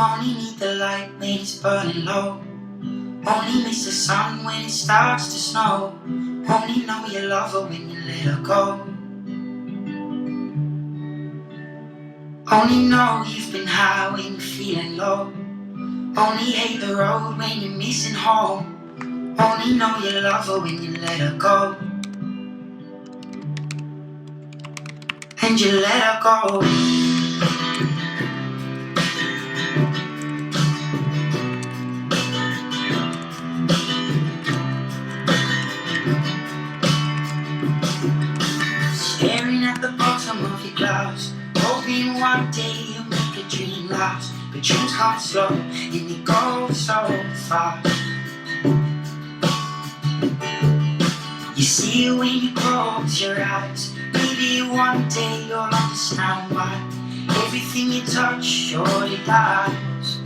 only need the light when it's burning low. Only miss the sun when it starts to snow. Only know you love her when you let her go. Only know you've been high when you're feeling low. Only hate the road when you're missing home. Only know you love her when you let her go. And you let her go. Staring at the bottom of your glass, hoping one day you'll make a dream last. But dreams come slow and they go so fast. You see it when you close your eyes. Maybe one day you'll understand why everything you touch surely dies.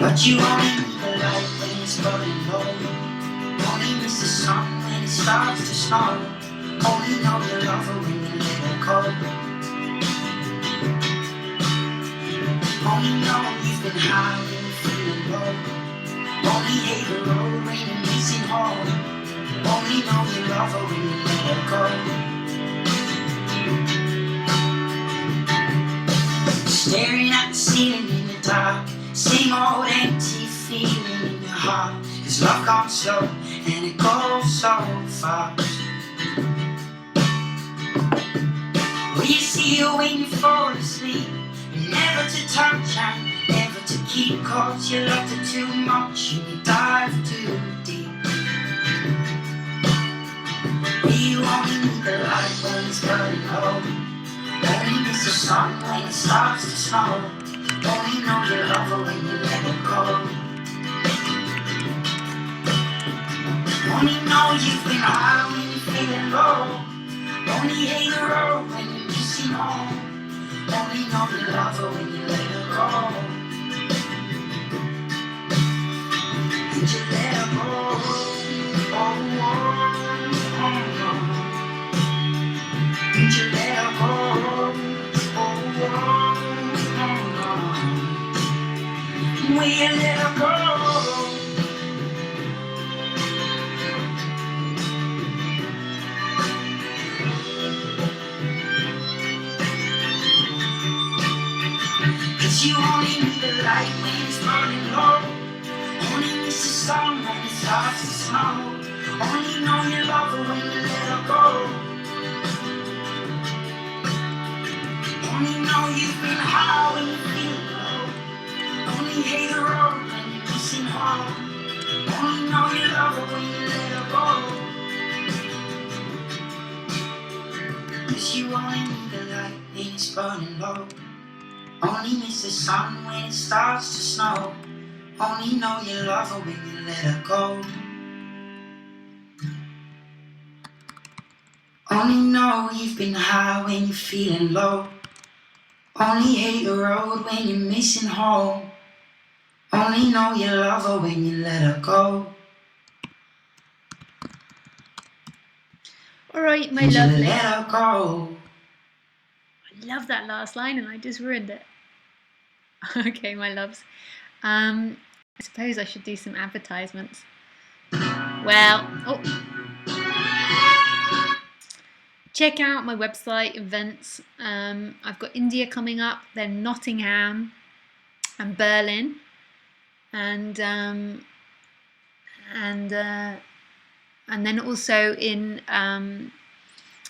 But you only need the light when it's burning low. Only miss the sun when it starts to snow. Only know you love her when you let her go. Only know you've been high when you're feeling low. Only hate the road when you're missing home. Only know you love her when you let her go. Staring at the ceiling in the dark, same old empty feeling in your heart. 'Cause love comes slow and it goes so fast. Will you see her when you fall asleep? Never to touch and never to keep, 'cause you loved her too much and you dive too deep. You only need the light when it's burning low. Only miss the sun when it starts to snow. Only know you love her when you let her go. Only know you've been high when you're feeling low. Only hate the road when you're missing home. Only know you love her when you let her go. And you let her go. Oh, oh, oh, oh. And you let her go. Oh, oh, oh, oh. Will you let her go? You only need the light when it's burning low. Only miss the sun when it starts to snow. Only know you love her when you let her go. Only know you've been high when you feel low. Only hate the road when you're missing home. Only know you love her when you let her go. 'Cause you only need the light when it's burning low. Only miss the sun when it starts to snow. Only know you love her when you let her go. Only know you've been high when you're feeling low. Only hate the road when you're missing home. Only know you love her when you let her go. Alright, my And you lovely. let her go. I love that last line and I just ruined it. Okay, my loves. I suppose I should do some advertisements. Well, check out my website, events. I've got India coming up, then Nottingham and Berlin, and then also in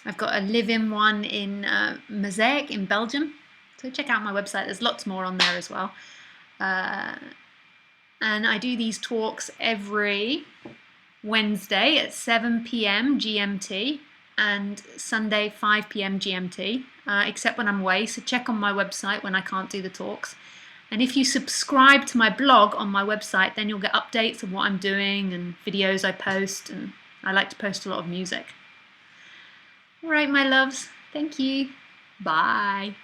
I've got a live-in one in Maaseik in Belgium. So check out my website. There's lots more on there as well. And I do these talks every Wednesday at 7 p.m. GMT and Sunday 5 p.m. GMT, except when I'm away. So check on my website when I can't do the talks. And if you subscribe to my blog on my website, then you'll get updates of what I'm doing and videos I post. And I like to post a lot of music. All right, my loves. Thank you. Bye.